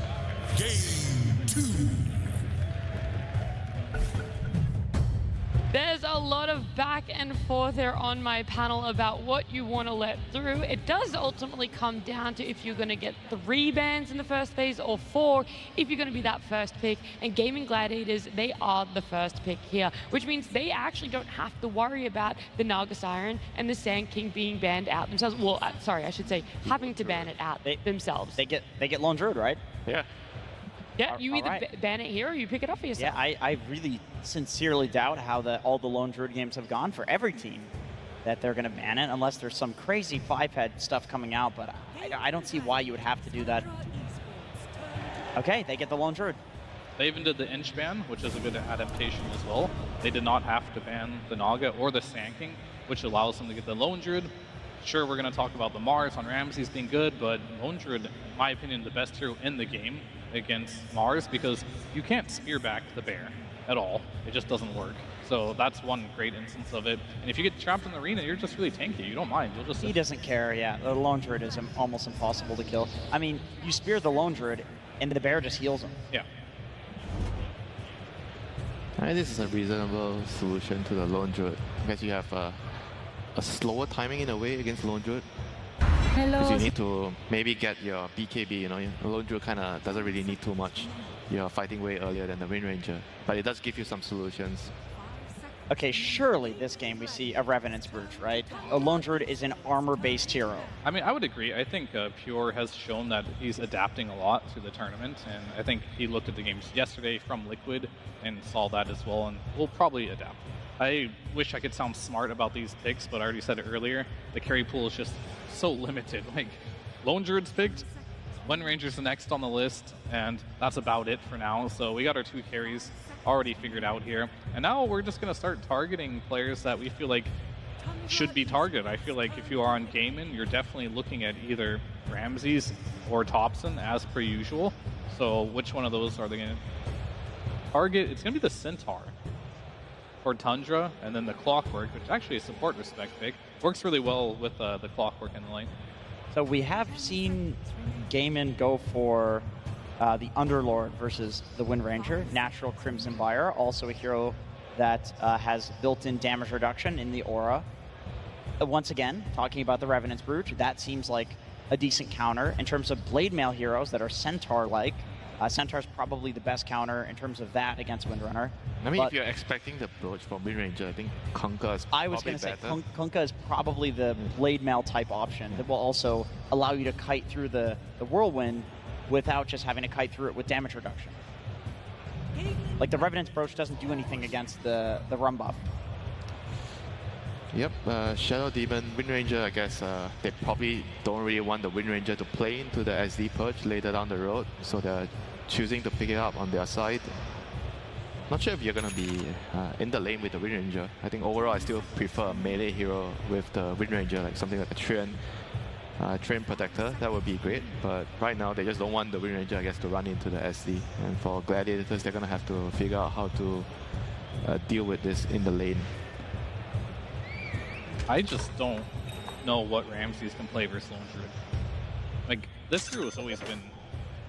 M: Game 2.
C: There's a lot of back and forth here on my panel about what you want to let through. It does ultimately come down to if you're going to get 3 bans in the first phase or 4 if you're going to be that first pick. And Gaming Gladiators, they are the first pick here, which means they actually don't have to worry about the Naga Siren and the Sand King being banned out themselves. Well, sorry, I should say having to ban it out themselves.
E: They get Lone Druid, right?
F: Yeah.
C: Yeah, you either ban it here or you pick it up for yourself.
E: Yeah, I really sincerely doubt how all the Lone Druid games have gone for every team, that they're going to ban it unless there's some crazy 5-head stuff coming out, but I don't see why you would have to do that. Okay, they get the Lone Druid.
D: They even did the Inch ban, which is a good adaptation as well. They did not have to ban the Naga or the Sand King, which allows them to get the Lone Druid. Sure, we're going to talk about the Mars on Ramses being good, but Lone Druid, in my opinion, the best hero in the game against Mars, because you can't spear back the bear at all. It just doesn't work. So that's one great instance of it. And if you get trapped in the arena, you're just really tanky. You don't mind. You'll just...
E: He doesn't care, yeah. The Lone Druid is almost impossible to kill. I mean, you spear the Lone Druid, and the bear just heals him.
D: Yeah.
F: I think this is a reasonable solution to the Lone Druid, because you have a slower timing in a way against Lone Druid. Because you need to maybe get your BKB, you know, Lone Druid kind of doesn't really need too much. You're fighting way earlier than the Wind Ranger, but it does give you some solutions.
E: Okay, surely this game we see a Revenant's Brooch, right? A Lone Druid is an armor-based hero.
D: I mean, I would agree. I think Pure has shown that he's adapting a lot to the tournament, and I think he looked at the games yesterday from Liquid and saw that as well, and will probably adapt. I wish I could sound smart about these picks, but I already said it earlier. The carry pool is just so limited. Like, Lone Druid's picked, Wind Ranger's the next on the list, and that's about it for now. So we got our 2 carries already figured out here. And now we're just going to start targeting players that we feel like should be targeted. I feel like if you are on Gaimin, you're definitely looking at either Ramses or Thompson as per usual. So which one of those are they going to target? It's going to be the Centaur for Tundra, and then the Clockwork, which is actually a support respect pick. Works really well with the Clockwork in the lane.
E: So we have seen Gaimin go for the Underlord versus the Wind Ranger. Natural Crimson Buyer, also a hero that has built-in damage reduction in the aura. Once again, talking about the Revenant's Brooch, that seems like a decent counter. In terms of Blade Mail heroes that are Centaur-like, Centaur's probably the best counter in terms of that against Windrunner.
F: I mean, if you're expecting the Brooch from Wind Ranger, I think Kunkka is
E: I was going to say Kunkka is probably the Blade Mail type option that will also allow you to kite through the Whirlwind without just having to kite through it with damage reduction. Like, the Revenant's Brooch doesn't do anything against the Rum buff.
F: Yep, Shadow Demon, Wind Ranger, I guess they probably don't really want the Wind Ranger to play into the SD Purge later down the road, so they're choosing to pick it up on their side. Not sure if you're going to be in the lane with the Wind Ranger. I think overall I still prefer a melee hero with the Wind Ranger, like something like a Train Protector. That would be great, but right now they just don't want the Wind Ranger, I guess, to run into the SD. And for Gladiators, they're going to have to figure out how to deal with this in the lane.
D: I just don't know what Ramses can play versus Lone Druid. Like, this hero has always been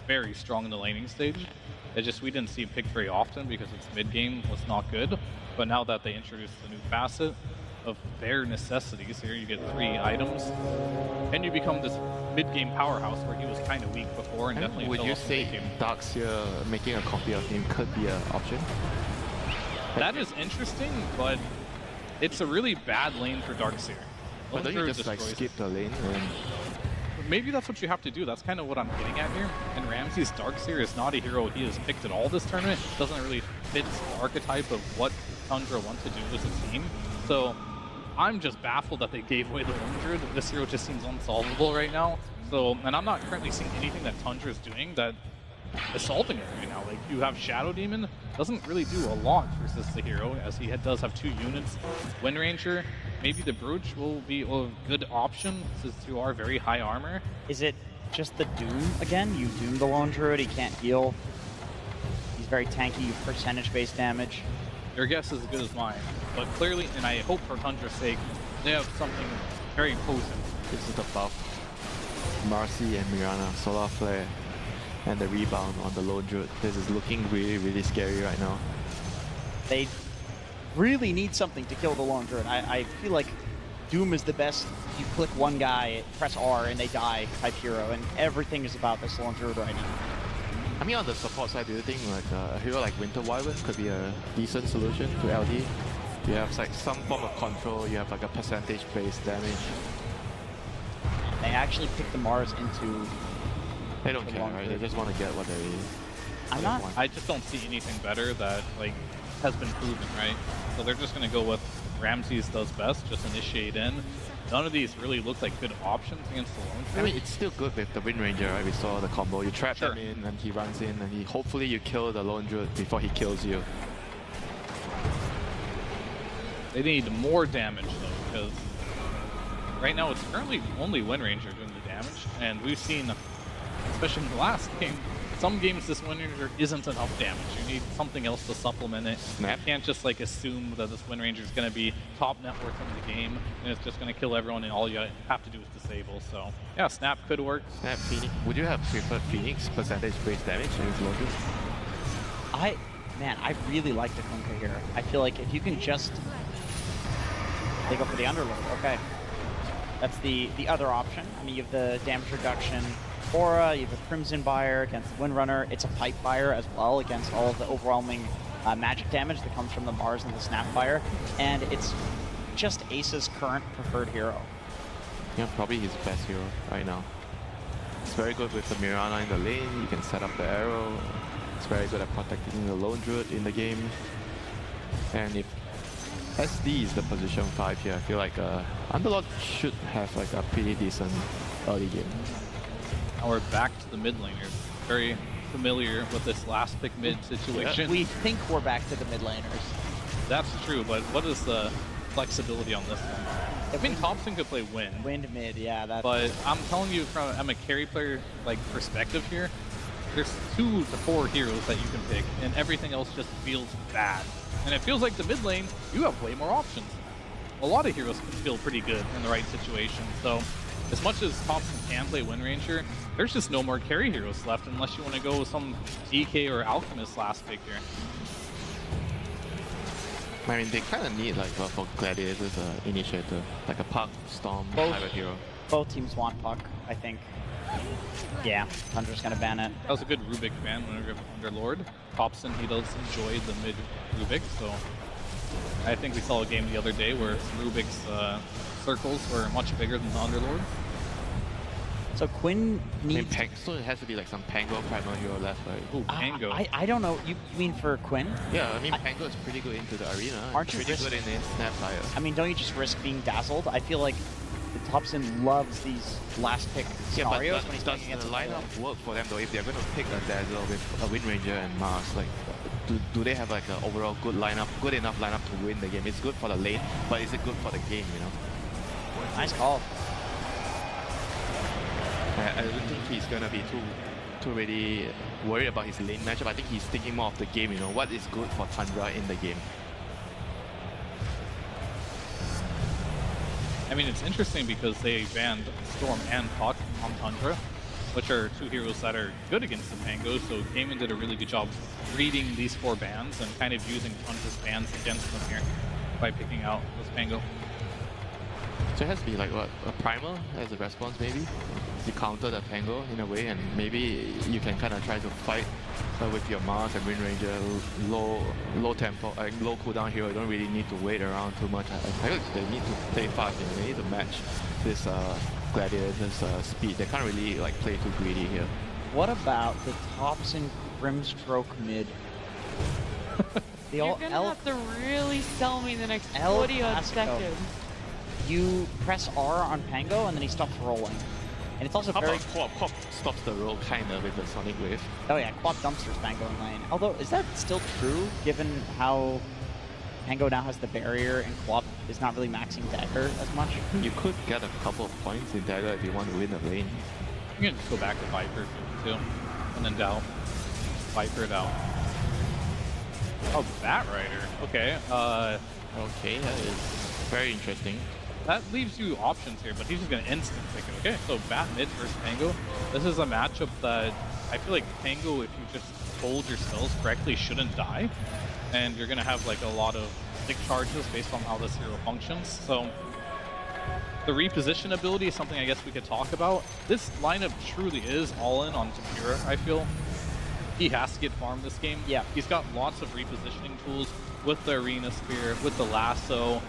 D: very strong in the laning stage. It's just we didn't see it picked very often because its mid-game was not good. But now that they introduced the new facet of bare necessities, here you get 3 items, and you become this mid-game powerhouse where he was kind of weak before and definitely
F: would you say Darkseer making a copy of him could be an option?
D: That is interesting, but it's a really bad lane for Darkseer.
F: But don't you just like skip the lane?
D: Maybe that's what you have to do. That's kind of what I'm getting at here. And Ramses Darkseer is not a hero he has picked at all this tournament. It doesn't really fit the archetype of what Tundra want to do as a team. So I'm just baffled that they gave away the Lone Druid. This hero just seems unsolvable right now. So, and I'm not currently seeing anything that Tundra is doing that is solving it right now. Like, you have Shadow Demon, doesn't really do a lot versus the hero, as he does have 2 units. Wind Ranger, maybe the Brooch will be a good option since you are very high armor.
E: Is it just the Doom again? You Doom the Lone Druid, he can't heal. He's very tanky, percentage-based damage.
D: Your guess is as good as mine, but clearly, and I hope for Tundra's sake, they have something very potent.
F: This is the buff. Marcy and Mirana, Solar Flare, and the rebound on the Lone Druid. This is looking really, really scary right now.
E: They really need something to kill the Lone Druid. I feel like Doom is the best. You click one guy, press R, and they die type hero, and everything is about this Lone Druid right now.
F: I mean, on the support side, do you think like a hero like Winter Wyvern could be a decent solution to LD? You have like some form of control, you have like a percentage-based damage.
E: They actually picked the Mars into...
F: They don't care, right? They just want to get what they
E: want.
D: I just don't see anything better that like has been proven, right? So they're just going to go with Ramses does best, just initiate in. None of these really look like good options against the Lone Druid.
F: I mean, it's still good with the Wind Ranger, right? We saw the combo. You trap him in, and he runs in, and hopefully you kill the Lone Druid before he kills you.
D: They need more damage, though, because right now it's currently only Wind Ranger doing the damage, and we've seen, especially in the last game, some games this Wind Ranger isn't enough damage. You need something else to supplement it.
F: Snap.
D: You can't just like assume that this Wind Ranger is going to be top net worth in the game and it's just going to kill everyone and all you have to do is disable. So yeah, Snap could work.
F: Snap Phoenix. Would you have preferred Phoenix percentage-based damage against Lotus?
E: Man, I really like the Kunkka here. I feel like if you can just... They go for the Underlord, okay. That's the other option. I mean, you have the damage reduction aura, you have a Crimson Buyer against the Windrunner. It's a Pipe Buyer as well against all of the overwhelming magic damage that comes from the Mars and the Snapfire, and it's just Ace's current preferred hero.
F: Yeah, probably his best hero right now. It's very good with the Mirana in the lane. You can set up the arrow. It's very good at protecting the lone druid in the game. And if SD is the position 5 here, I feel like Underlord should have like a pretty decent early game.
D: Now we're back to the mid lane. You're very familiar with this last pick mid situation.
E: We think we're back to the mid laners.
D: That's true, but what is the flexibility on this one? I mean, Thompson could play Wind.
E: Wind mid, yeah. That's...
D: But I'm telling you from a carry player like perspective here, there's 2 to 4 heroes that you can pick, and everything else just feels bad. And it feels like the mid lane, you have way more options. A lot of heroes can feel pretty good in the right situation. So as much as Thompson can play Wind Ranger, there's just no more carry heroes left unless you want to go with some DK or Alchemist last pick here.
F: I mean, they kind of need like for Gladiators initiator, like a Puck, Storm type of hero.
E: Both teams want Puck, I think. Yeah, Tundra's gonna ban it.
D: That was a good Rubik ban under Lord. Thompson, he does enjoy the mid Rubik, so I think we saw a game the other day where Rubik's circles were much bigger than the Underlord.
E: So Quinn needs...
F: So it has to be like some Pango primal hero left, right?
D: Ooh, Pango.
E: I don't know. You mean for Quinn?
F: Yeah, I mean, Pango is pretty good into the arena.
E: Aren't you
F: pretty good in Snapfire.
E: I mean, don't you just risk being dazzled? I feel like Thompson loves these last pick scenarios when he's playing against
F: the lineup work for them though? If they're going to pick a Dazzle with a Wind Ranger and Mars, like, do they have like an overall good lineup, good enough lineup to win the game? It's good for the lane, but is it good for the game? You know?
E: Nice call.
F: I don't think he's gonna be too really worried about his lane matchup. I think he's thinking more of the game. You know, what is good for Tundra in the game.
D: I mean, it's interesting because they banned Storm and Puck on Tundra, which are 2 heroes that are good against the Pango, so Gaming did a really good job reading these 4 bans and kind of using Tundra's bans against them here by picking out this Pango.
F: So it has to be like what, a primal as a response maybe? To counter the Pango in a way, and maybe you can kind of try to fight with your Mars and Wind Ranger, low tempo, low cooldown hero. You don't really need to wait around too much. I think they need to play fast. You know, they need to match this Gladiator's speed. They can't really like play too greedy here.
E: What about the Thompson Grimstroke mid?
C: You're gonna have to really sell me the next 40 odd seconds.
E: You press R on Pango and then he stops rolling. And it's also very...
F: Quap stops the roll kind of with the Sonic Wave.
E: Oh yeah, Quap dumpsters Pango in lane. Although, is that still true given how Pango now has the barrier and Quap is not really maxing dagger as much?
F: You could get a couple of points in dagger if you want to win the lane.
D: You can just go back to Viper too, and then Dow. Viper Dow. Oh, Bat Rider. Okay.
F: Okay, that is very interesting.
D: That leaves you options here, but he's just going to instant pick it. Okay, so Bat mid versus Pango. This is a matchup that I feel like Pango, if you just hold your spells correctly, shouldn't die. And you're going to have like a lot of stick charges based on how this hero functions. So the reposition ability is something I guess we could talk about. This lineup truly is all in on Tapira, I feel. He has to get farmed this game.
E: Yeah.
D: He's got lots of repositioning tools with the Arena Spear, with the Lasso.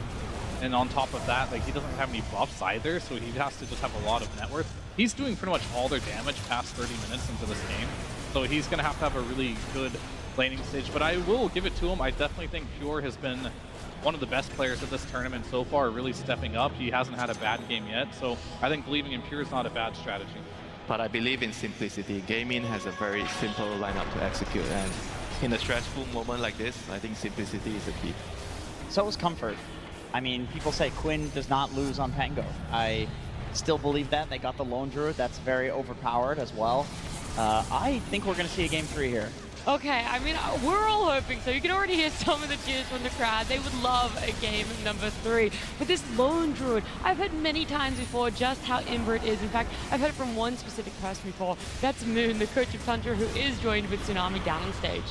D: And on top of that, like, he doesn't have any buffs either, so he has to just have a lot of net worth. He's doing pretty much all their damage past 30 minutes into this game, so he's going to have a really good laning stage. But I will give it to him. I definitely think Pure has been one of the best players of this tournament so far, really stepping up. He hasn't had a bad game yet, so I think believing in Pure is not a bad strategy.
F: But I believe in simplicity. Gaming has a very simple lineup to execute, and in a stressful moment like this, I think simplicity is the key.
E: So is comfort. I mean, people say Quinn does not lose on Pango. I still believe that. They got the Lone Druid. That's very overpowered as well. I think we're going to see a game 3 here.
C: Okay, I mean, we're all hoping so. You can already hear some of the cheers from the crowd. They would love a game number 3. But this Lone Druid, I've heard many times before just how imber it is. In fact, I've heard it from one specific person before. That's Moon, the coach of Tundra, who is joined with Tsunami down on stage.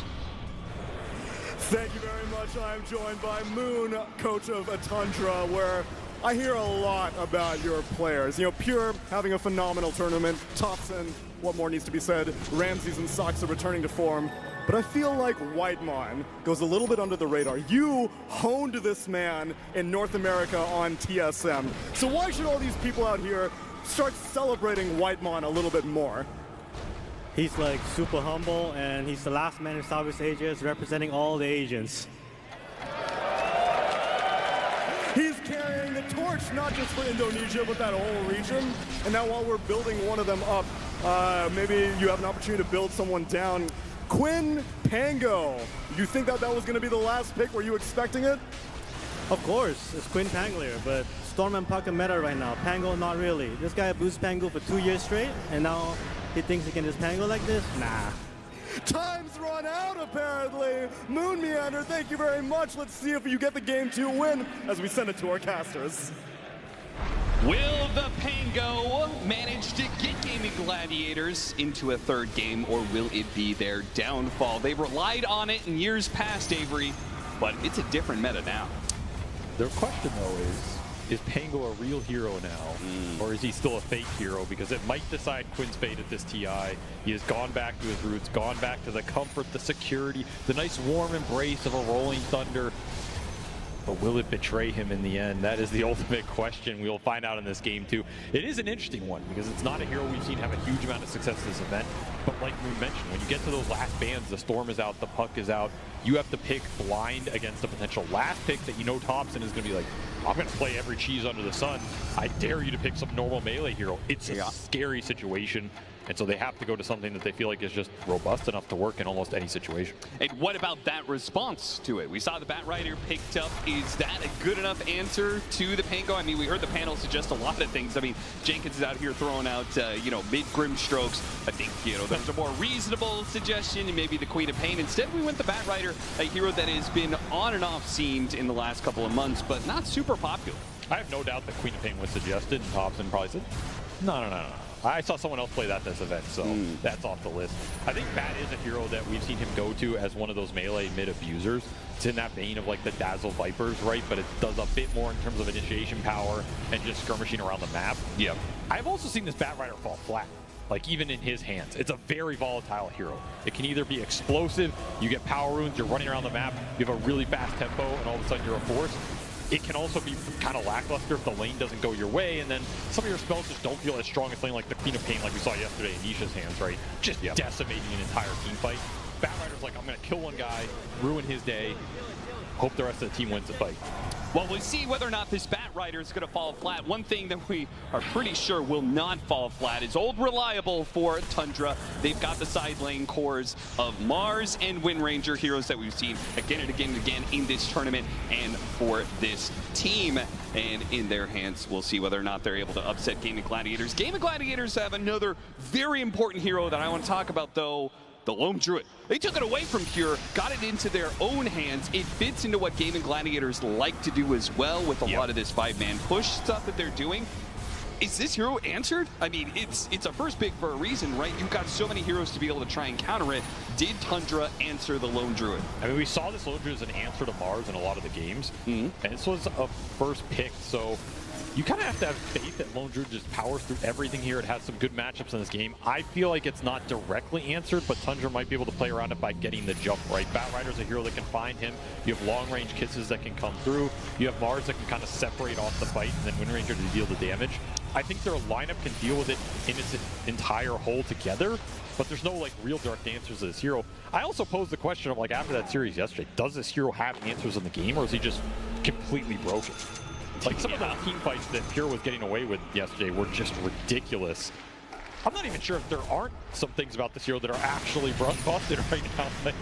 H: Thank you very much. I'm joined by Moon, coach of Tundra, where I hear a lot about your players. You know, Pure having a phenomenal tournament. Thompson, what more needs to be said? Ramses and Sox are returning to form. but I feel like Whitemon goes a little bit under the radar. You honed this man in North America on TSM. So why should all these people out here start celebrating Whitemon a little bit more?
J: He's like super humble, and he's the last man in Southeast Asia representing all the Asians.
H: He's carrying the torch, not just for Indonesia, but that whole region. And now while we're building one of them up, maybe you have an opportunity to build someone down. Quinn Pango, you think that was going to be the last pick? Were you expecting it?
J: Of course, it's Quinn Panglier, but Storm and Puck are meta right now. Pango, not really. This guy boosted Pango for 2 years straight, and now he thinks he can just Pango like this? Nah.
H: Time's run out, apparently. Moon Meander, thank you very much. Let's see if you get the Game 2 win as we send it to our casters.
B: Will the Pango manage to get Gaming Gladiators into a third game, or will it be their downfall? They've relied on it in years past, Avery, but it's a different meta now.
A: Their question, though, is Pango a real hero now, or is he still a fake hero? Because it might decide Quinn's fate at this TI. He has gone back to his roots, gone back to the comfort, the security, the nice warm embrace of a Rolling Thunder. But will it betray him in the end? That is the ultimate question. We'll find out in this game, too. It is an interesting one, because it's not a hero we've seen have a huge amount of success in this event. But like Moon mentioned, when you get to those last bands, the Storm is out, the Puck is out, you have to pick blind against a potential last pick that you know Thompson is going to be like, I'm going to play every cheese under the sun. I dare you to pick some normal melee hero. It's a scary situation. And so they have to go to something that they feel like is just robust enough to work in almost any situation.
B: And what about that response to it? We saw the Batrider picked up. Is that a good enough answer to the Pango? I mean, we heard the panel suggest a lot of things. I mean, Jenkins is out here throwing out, mid-grim strokes. I think, there's a more reasonable suggestion, and maybe the Queen of Pain. Instead, we went the Batrider, a hero that has been on and off scenes in the last couple of months, but not super popular.
A: I have no doubt that Queen of Pain was suggested, and Thompson probably said, no. I saw someone else play that this event, so that's off the list. I think Bat is a hero that we've seen him go to as one of those melee mid-abusers. It's in that vein of like the Dazzle Vipers, right? But it does a bit more in terms of initiation power and just skirmishing around the map.
B: Yep.
A: I've also seen this Batrider fall flat. Like even in his hands, it's a very volatile hero. It can either be explosive, you get power runes, you're running around the map, you have a really fast tempo, and all of a sudden you're a force. It can also be kind of lackluster if the lane doesn't go your way, and then some of your spells just don't feel as strong as something like the Queen of Pain like we saw yesterday in Nisha's hands, right? Just decimating an entire team fight. Batrider's like, I'm going to kill one guy, ruin his day, hope the rest of the team wins the fight.
B: Well, we'll see whether or not this Batrider is going to fall flat. One thing that we are pretty sure will not fall flat is old reliable for Tundra. They've got the side lane cores of Mars and Wind Ranger, heroes that we've seen again and again and again in this tournament and for this team. And in their hands, we'll see whether or not they're able to upset Gaming Gladiators. Gaming Gladiators have another very important hero that I want to talk about, though. The Lone Druid. They took it away from Pure, got it into their own hands. It fits into what Gaming Gladiators like to do as well with a lot of this 5-man push stuff that they're doing. Is this hero answered? I mean, it's a first pick for a reason, right? You've got so many heroes to be able to try and counter it. Did Tundra answer the Lone Druid?
A: I mean, we saw this Lone Druid as an answer to Mars in a lot of the games. And this was a first pick, so you kind of have to have faith that Lone Druid just powers through everything here. It has some good matchups in this game. I feel like it's not directly answered, but Tundra might be able to play around it by getting the jump right. Batrider's a hero that can find him. You have long-range kisses that can come through. You have Mars that can kind of separate off the fight, and then Wind Ranger to deal the damage. I think their lineup can deal with it in its entire whole together, but there's no like real direct answers to this hero. I also posed the question of like after that series yesterday, does this hero have answers in the game, or is he just completely broken? Like some of those team fights that Pure was getting away with yesterday were just ridiculous. I'm not even sure if there aren't some things about this hero that are actually busted right now. Like,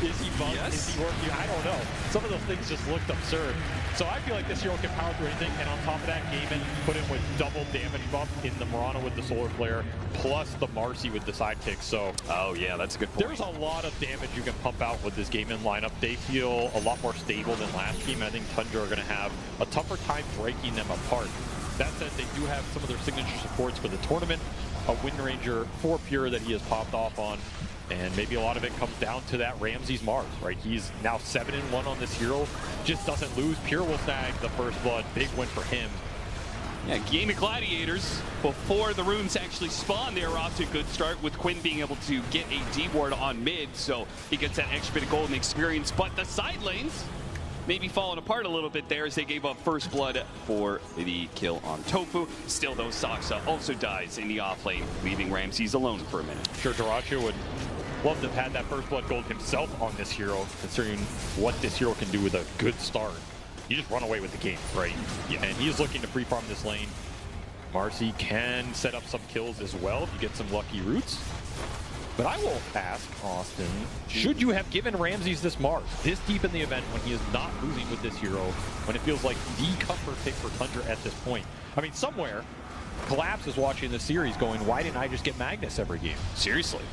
A: is he bugged? Yes. Is he working? I don't know. Some of those things just looked absurd. So I feel like this hero can power through anything, and on top of that, Gaiman put him with double damage bump in the Murano with the Solar Flare, plus the Marcy with the sidekick. So,
B: oh yeah, that's a good point.
A: There's a lot of damage you can pump out with this Gaiman lineup. They feel a lot more stable than last game. I think Tundra are going to have a tougher time breaking them apart. That said, they do have some of their signature supports for the tournament. A Wind Ranger for Pure that he has popped off on. And maybe a lot of it comes down to that Ramses Mars, right? He's now 7-1 on this hero. Just doesn't lose. Pure will snag the first blood. Big win for him.
B: Yeah, Game of Gladiators, before the runes actually spawn, they were off to a good start with Quinn being able to get a D-ward on mid, so he gets that extra bit of golden experience. But the side lanes maybe falling apart a little bit there as they gave up first blood for the kill on Tofu. Still, though, Saksa also dies in the off lane, leaving Ramses alone for a minute.
A: Sure, Dyrachyo would love to have had that first blood gold himself on this hero, considering what this hero can do with a good start. You just run away with the game, right? Yeah. And he's looking to free farm this lane. Marcy can set up some kills as well if you get some lucky roots. But I will ask Austin, should you have given Ramses this Mars this deep in the event when he is not losing with this hero, when it feels like the comfort pick for Tundra at this point? I mean, somewhere, Collapse is watching the series going, why didn't I just get Magnus every game?
B: Seriously.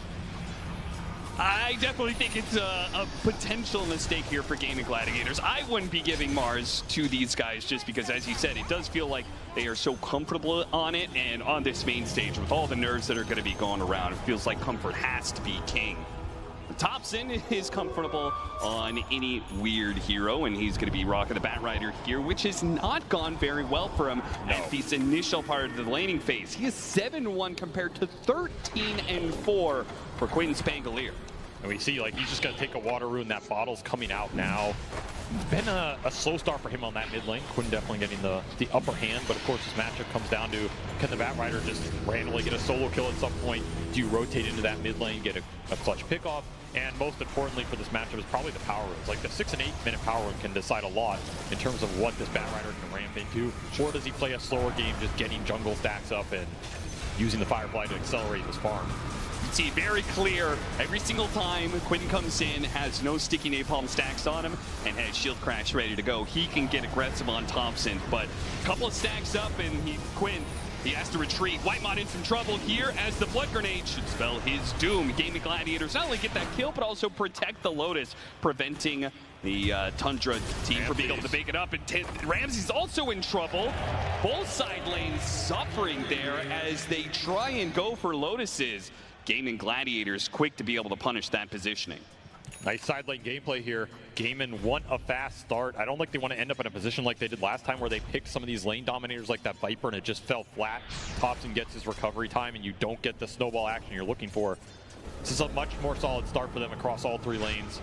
B: I definitely think it's a potential mistake here for Game of Gladiators. I wouldn't be giving Mars to these guys just because, as you said, it does feel like they are so comfortable on it, and on this main stage with all the nerves that are going to be going around, it feels like comfort has to be king. Thompson is comfortable on any weird hero, and he's going to be rocking the Batrider here, which has not gone very well for him at this initial part of the laning phase. He is 7-1 compared to 13-4 for Quinn Spangolier.
A: And we see, like, he's just going to take a water rune. That bottle's coming out now. It's been a slow start for him on that mid lane. Quinn definitely getting the upper hand, but of course this matchup comes down to, can the Batrider just randomly get a solo kill at some point? Do you rotate into that mid lane, get a clutch pickoff? And most importantly for this matchup is probably the power runes. Like, the 6 and 8 minute power rune can decide a lot in terms of what this Batrider can ramp into. Or does he play a slower game, just getting jungle stacks up and using the Firefly to accelerate his farm?
B: You see very clear every single time Quinn comes in, has no sticky napalm stacks on him, and has shield crash ready to go. He can get aggressive on Thompson, but a couple of stacks up and Quinn, he has to retreat. Whitemon in some trouble here as the blood grenade should spell his doom. Game of Gladiators not only get that kill, but also protect the Lotus, preventing the Tundra team from being able to make it up. And Ramsey's also in trouble. Both side lanes suffering there as they try and go for Lotuses. Game Gladiators quick to be able to punish that positioning.
A: Nice side lane gameplay here. Gaimin want a fast start. I don't think they want to end up in a position like they did last time where they picked some of these lane dominators like that Viper and it just fell flat. Thompson gets his recovery time and you don't get the snowball action you're looking for. This is a much more solid start for them across all 3 lanes.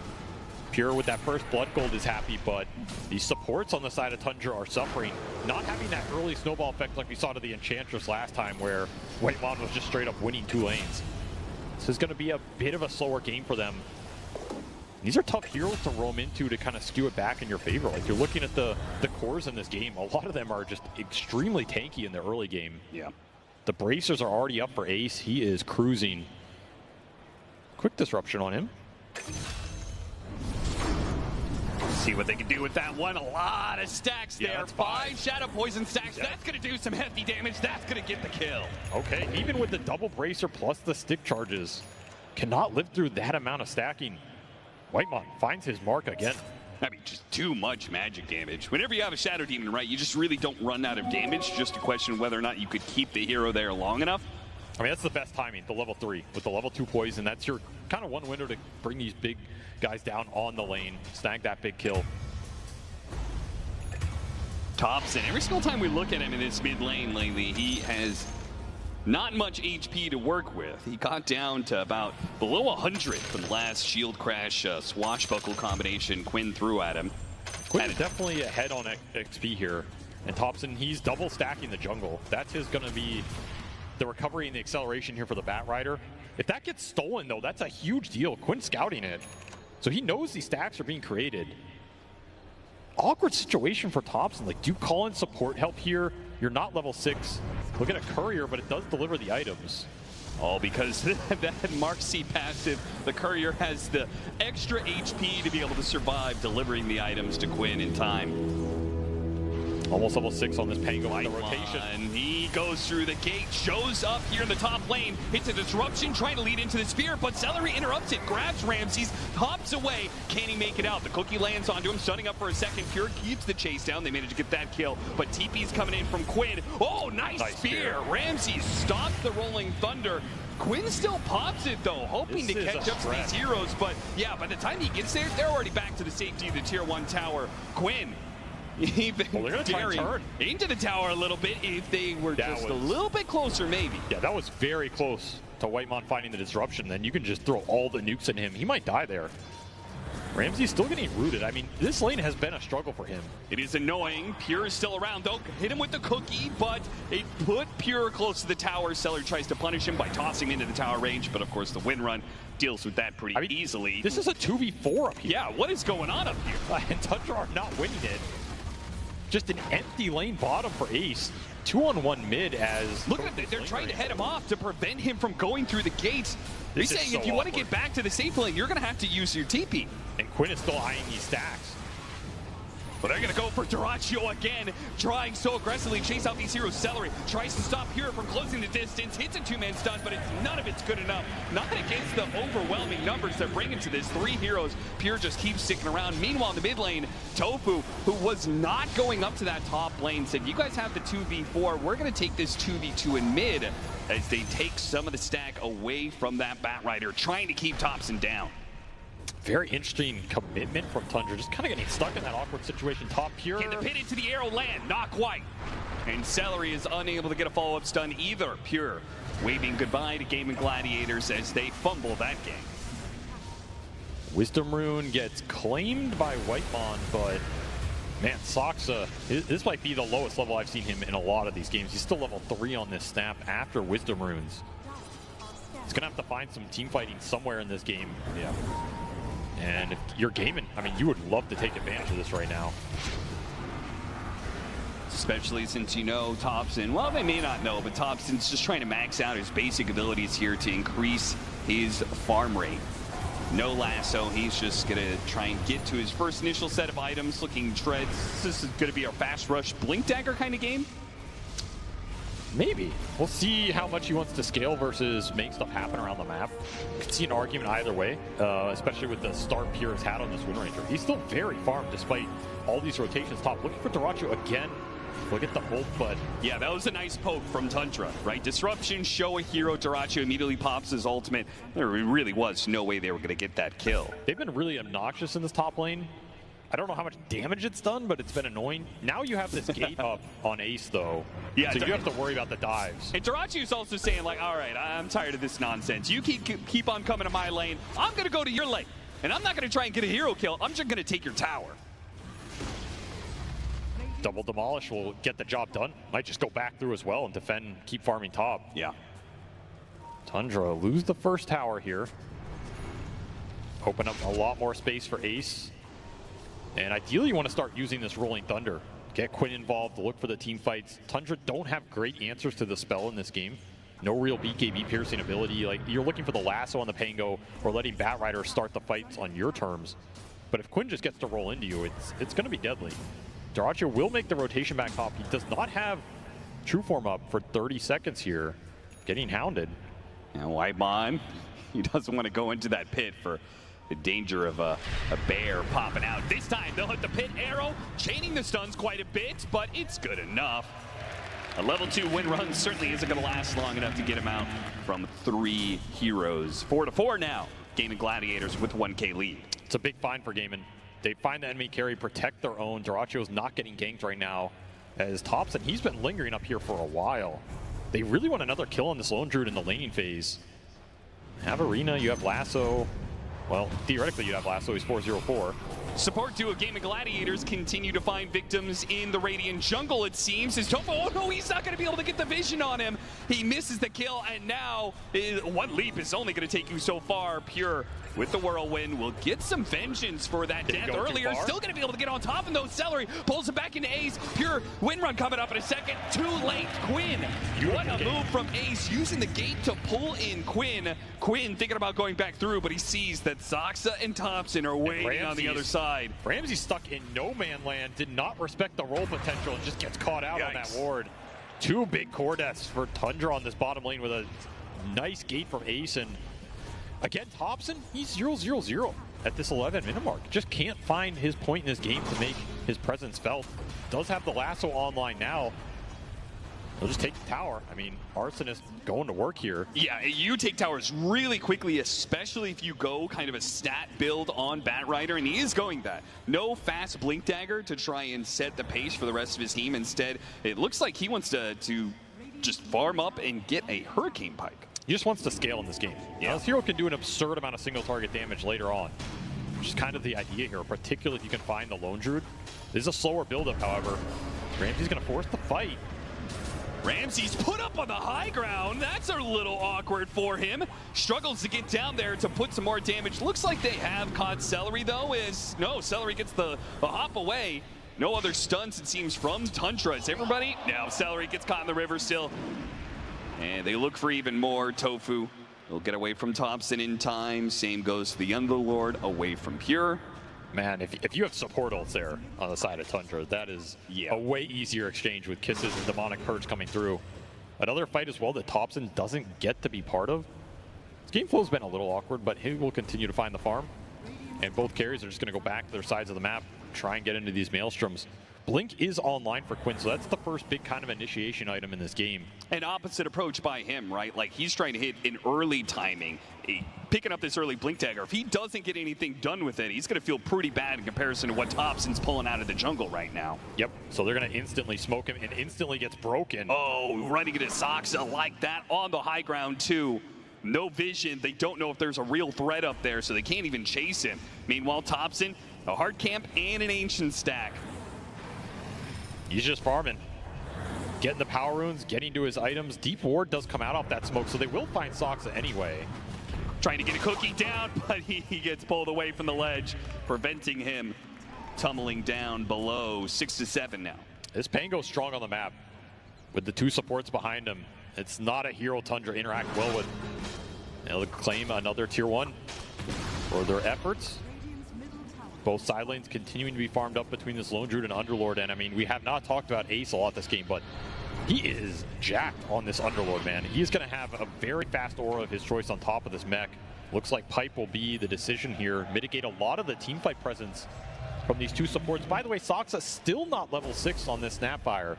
A: Pure with that first blood gold is happy, but these supports on the side of Tundra are suffering. Not having that early snowball effect like we saw to the Enchantress last time where Whitemon was just straight up winning 2 lanes. This is going to be a bit of a slower game for them. These are tough heroes to roam into to kind of skew it back in your favor. Like, you're looking at the cores in this game, a lot of them are just extremely tanky in the early game.
B: Yeah.
A: The bracers are already up for Ace. He is cruising. Quick disruption on him.
B: See what they can do with that one. A lot of stacks there.
A: That's
B: 5 Shadow Poison stacks. Yeah. That's going to do some hefty damage. That's going to get the kill.
A: Okay, even with the double bracer plus the stick charges, cannot live through that amount of stacking. Whitemon finds his mark again.
B: I mean, just too much magic damage. Whenever you have a Shadow Demon, right, you just really don't run out of damage. Just a question of whether or not you could keep the hero there long enough.
A: I mean, that's the best timing, the level 3. With the level 2 poison, that's your kind of one window to bring these big guys down on the lane, snag that big kill.
B: Thompson, every single time we look at him in this mid lane lately, he has not much HP to work with. He got down to about below 100 from the last shield crash swashbuckle combination Quinn threw at him.
A: Quinn is definitely ahead on XP here. And Thompson, he's double stacking the jungle. That's going to be the recovery and the acceleration here for the Batrider. If that gets stolen, though, that's a huge deal. Quinn's scouting it. So he knows these stacks are being created. Awkward situation for Thompson. Like, do you call in support help here? You're not level 6. Look at a courier, but it does deliver the items.
B: All because that Mark C passive, the courier has the extra HP to be able to survive delivering the items to Quinn in time.
A: Almost level 6 on this Pango in the rotation.
B: And he goes through the gate, shows up here in the top lane, hits a disruption, trying to lead into the spear, but Celery interrupts it, grabs Ramses, hops away. Can he make it out? The cookie lands onto him, stunning up for a second. Pure keeps the chase down. They manage to get that kill, but TP's coming in from Quinn. Oh, nice spear. Ramses stops the Rolling Thunder. Quinn still pops it, though, hoping to catch up to these heroes, but yeah, by the time he gets there, they're already back to the safety of the tier 1 tower. Quinn even
A: they're gonna try and turn
B: into the tower a little bit if they were just a little bit closer, maybe.
A: Yeah, that was very close to Whitemon finding the disruption. Then you can just throw all the nukes at him. He might die there. Ramsey's still getting rooted. I mean, this lane has been a struggle for him.
B: It is annoying. Pure is still around, though. Hit him with the cookie, but it put Pure close to the tower. Seller tries to punish him by tossing him into the tower range, but of course the win run deals with that pretty easily.
A: This is a 2v4 up here.
B: Yeah, what is going on up here?
A: And Tundra are not winning it. Just an empty lane bottom for Ace. 2-on-1 mid as...
B: Look at it, they're trying to head him off to prevent him from going through the gates. They're saying if you want to get back to the safe lane, you're going to have to use your TP.
A: And Quinn is still eyeing these stacks.
B: But they're going to go for Dyrachyo again, trying so aggressively to chase out these heroes. Celery tries to stop Pure from closing the distance, hits a two-man stun, but none of it's good enough. Not against the overwhelming numbers they're bringing to this. 3 heroes, Pure just keeps sticking around. Meanwhile, in the mid lane, Tofu, who was not going up to that top lane, said, you guys have the 2v4. We're going to take this 2v2 in mid as they take some of the stack away from that Batrider, trying to keep Thompson down.
A: Very interesting commitment from Tundra, just kind of getting stuck in that awkward situation. Top Pure.
B: Can the pin into the arrow land? Not quite. And Celery is unable to get a follow-up stun either. Pure waving goodbye to Gaming Gladiators as they fumble that game.
A: Wisdom Rune gets claimed by Whitemon, but man, Soxa, this might be the lowest level I've seen him in a lot of these games. He's still level 3 on this snap after Wisdom Runes. He's gonna have to find some team fighting somewhere in this game.
B: Yeah.
A: And if you're gaming, I mean, you would love to take advantage of this right now.
B: Especially since you know Thompson, well, they may not know, but Thompson's just trying to max out his basic abilities here to increase his farm rate. No lasso, he's just gonna try and get to his first initial set of items, looking dreads. This is gonna be our fast rush blink dagger kind of game.
A: Maybe. We'll see how much he wants to scale versus make stuff happen around the map. Could see an argument either way, especially with the start Pure has had on this Wind Ranger. He's still very farmed despite all these rotations top. Looking for Dyrachyo again. Look at the ult, but...
B: Yeah, that was a nice poke from Tundra, right? Disruption, show a hero, Dyrachyo immediately pops his ultimate. There really was no way they were going to get that kill.
A: They've been really obnoxious in this top lane. I don't know how much damage it's done, but it's been annoying. Now you have this gate up on Ace, though.
B: Yeah,
A: so you have to worry about the dives.
B: And Dyrachyo's also saying, like, all right, I'm tired of this nonsense. You keep on coming to my lane. I'm going to go to your lane. And I'm not going to try and get a hero kill. I'm just going to take your tower.
A: Double Demolish will get the job done. Might just go back through as well and defend, keep farming top.
B: Yeah.
A: Tundra lose the first tower here. Open up a lot more space for Ace. And ideally you want to start using this Rolling Thunder. Get Quinn involved, look for the team fights. Tundra don't have great answers to the spell in this game. No real BKB piercing ability. Like, you're looking for the lasso on the Pango or letting Batrider start the fights on your terms. But if Quinn just gets to roll into you, it's going to be deadly. Dyrachyo will make the rotation back top. He does not have True Form up for 30 seconds here. Getting hounded.
B: And Whitemon, he doesn't want to go into that pit for the danger of a bear popping out. This time they'll hit the pit arrow, chaining the stuns quite a bit, but it's good enough. A level 2 win run certainly isn't going to last long enough to get him out from 3 heroes. 4-4 now. Gaming Gladiators with 1K lead.
A: It's a big find for Gaming. They find the enemy carry, protect their own. Dyrachyo's not getting ganked right now. As Thompson, he's been lingering up here for a while. They really want another kill on this Lone Druid in the laning phase. Have Arena, you have Lasso. Well, theoretically you have Lasso, he's 4-0-4.
B: Support duo Gaming Gladiators continue to find victims in the Radiant jungle, it seems. As Tofu, oh no, he's not going to be able to get the vision on him. He misses the kill, and now one leap is only going to take you so far. Pure with the Whirlwind will get some vengeance for that death earlier. Still going to be able to get on top, and though Celery pulls it back into Ace. Pure win run coming up in a second. Too late, Quinn. What a move from Ace, using the gate to pull in Quinn. Quinn thinking about going back through, but he sees that Soxa and Thompson are waiting on the other side.
A: Ramsey's stuck in no man land, did not respect the roll potential, and just gets caught out on that ward. 2 big core deaths for Tundra on this bottom lane with a nice gate from Ace. And again, Thompson, he's 0-0-0 at this 11 minute mark. Just can't find his point in this game to make his presence felt. Does have the lasso online now. They'll just take the tower. I mean, Arsonist going to work here.
B: Yeah, you take towers really quickly, especially if you go kind of a stat build on Batrider, and he is going that. No fast Blink Dagger to try and set the pace for the rest of his team. Instead, it looks like he wants to just farm up and get a Hurricane Pike.
A: He just wants to scale in this game.
B: Yeah.
A: Now, this hero can do an absurd amount of single target damage later on, which is kind of the idea here, particularly if you can find the Lone Druid. This is a slower buildup, however. Ramsey's going to force the fight.
B: Ramsey's put up on the high ground. That's a little awkward for him. Struggles to get down there to put some more damage. Looks like they have caught Celery, though. No, Celery gets the hop away. No other stuns, it seems, from Tundra. Is everybody? Now Celery gets caught in the river still. And they look for even more. Tofu will get away from Thompson in time. Same goes to the Underlord, away from Pure.
A: Man, if you have support ults there on the side of Tundra, that is a way easier exchange with Kisses and Demonic Purge coming through. Another fight as well that Thompson doesn't get to be part of. His game flow's been a little awkward, but he will continue to find the farm. And both carries are just going to go back to their sides of the map, try and get into these Maelstroms. Blink is online for Quinn, so that's the first big kind of initiation item in this game.
B: An opposite approach by him, right? Like, he's trying to hit in early timing, picking up this early Blink Dagger. If he doesn't get anything done with it, he's going to feel pretty bad in comparison to what Thompson's pulling out of the jungle right now.
A: Yep, so they're going to instantly smoke him and instantly gets broken.
B: Oh, running into Soxa like that on the high ground, too. No vision. They don't know if there's a real threat up there, so they can't even chase him. Meanwhile, Thompson, a hard camp and an ancient stack.
A: He's just farming, getting the power runes, getting to his items. Deep Ward does come out off that smoke, so they will find Soxa anyway.
B: Trying to get a cookie down, but he gets pulled away from the ledge, preventing him tumbling down below. 6-7 now.
A: This Pango's strong on the map with the two supports behind him. It's not a hero Tundra interact well with. They'll claim another tier 1 for their efforts. Both side lanes continuing to be farmed up between this Lone Druid and Underlord. And I mean, we have not talked about Ace a lot this game, but he is jacked on this Underlord, man. He is going to have a very fast aura of his choice on top of this mech. Looks like Pipe will be the decision here. Mitigate a lot of the teamfight presence from these two supports. By the way, Soxa still not level 6 on this Snapfire.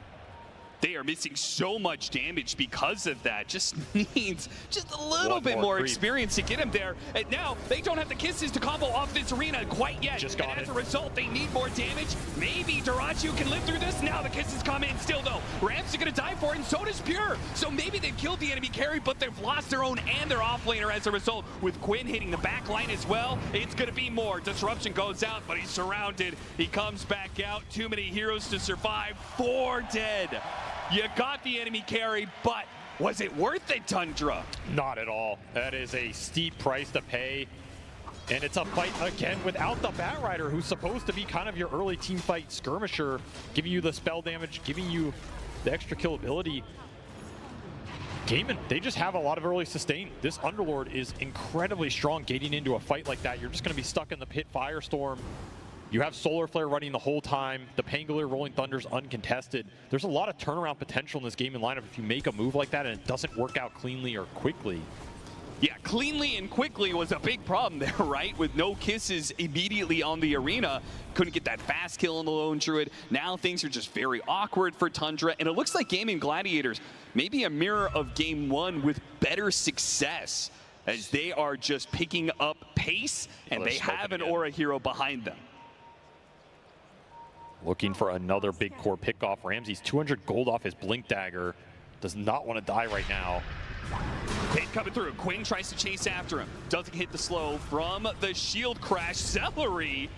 B: They are missing so much damage because of that. Just needs just a little bit more experience to get him there. And now they don't have the Kisses to combo off this arena quite yet. And as a result, they need more damage. Maybe Durachu can live through this. Now the Kisses come in still, though. Rams are going to die for it, and so does Pure. So maybe they've killed the enemy carry, but they've lost their own and their offlaner as a result. With Quinn hitting the back line as well, it's going to be more. Disruption goes out, but he's surrounded. He comes back out. Too many heroes to survive. 4 dead. You got the enemy carry, but was it worth it, Tundra?
A: Not at all. That is a steep price to pay. And it's a fight again without the Batrider, who's supposed to be kind of your early team fight skirmisher, giving you the spell damage, giving you the extra kill ability. Gaiman, they just have a lot of early sustain. This Underlord is incredibly strong gating into a fight like that. You're just going to be stuck in the pit Firestorm. You have Solar Flare running the whole time. The Pangolier Rolling Thunder's uncontested. There's a lot of turnaround potential in this game and lineup if you make a move like that and it doesn't work out cleanly or quickly.
B: Yeah, cleanly and quickly was a big problem there, right? With no Kisses immediately on the arena. Couldn't get that fast kill on the Lone Druid. Now things are just very awkward for Tundra. And it looks like Gaming Gladiators, maybe a mirror of Game 1 with better success, as they are just picking up pace and they have an aura hero behind them.
A: Looking for another big core pickoff. Ramsey's 200 gold off his Blink Dagger. Does not want to die right now.
B: Quinn coming through. Quinn tries to chase after him. Doesn't hit the slow from the shield crash. Celery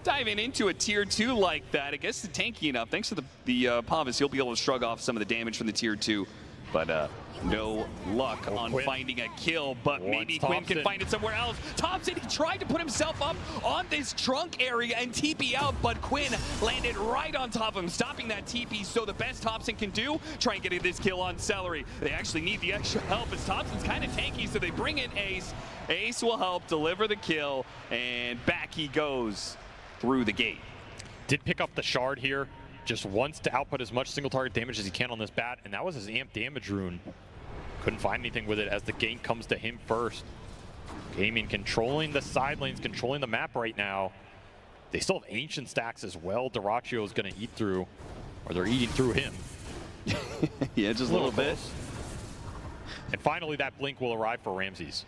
B: diving into a tier 2 like that. I guess it's tanky enough. Thanks to the Pavis, he'll be able to shrug off some of the damage from the tier 2. But no luck on
A: Quinn
B: finding a kill, but maybe Quinn can find it somewhere else. Thompson, he tried to put himself up on this trunk area and TP out, but Quinn landed right on top of him, stopping that TP. So the best Thompson can do, try and get this kill on Celery. They actually need the extra help as Thompson's kind of tanky, so they bring in Ace. Ace will help deliver the kill, and back he goes through the gate.
A: Did pick up the shard here. Just wants to output as much single target damage as he can on this bat, and that was his amp damage rune. Couldn't find anything with it as the gank comes to him first. Gaming controlling the side lanes, controlling the map right now. They still have ancient stacks as well. Duracio is going to eat through, or they're eating through him.
B: Yeah, just a little bit.
A: And finally, that blink will arrive for Ramses.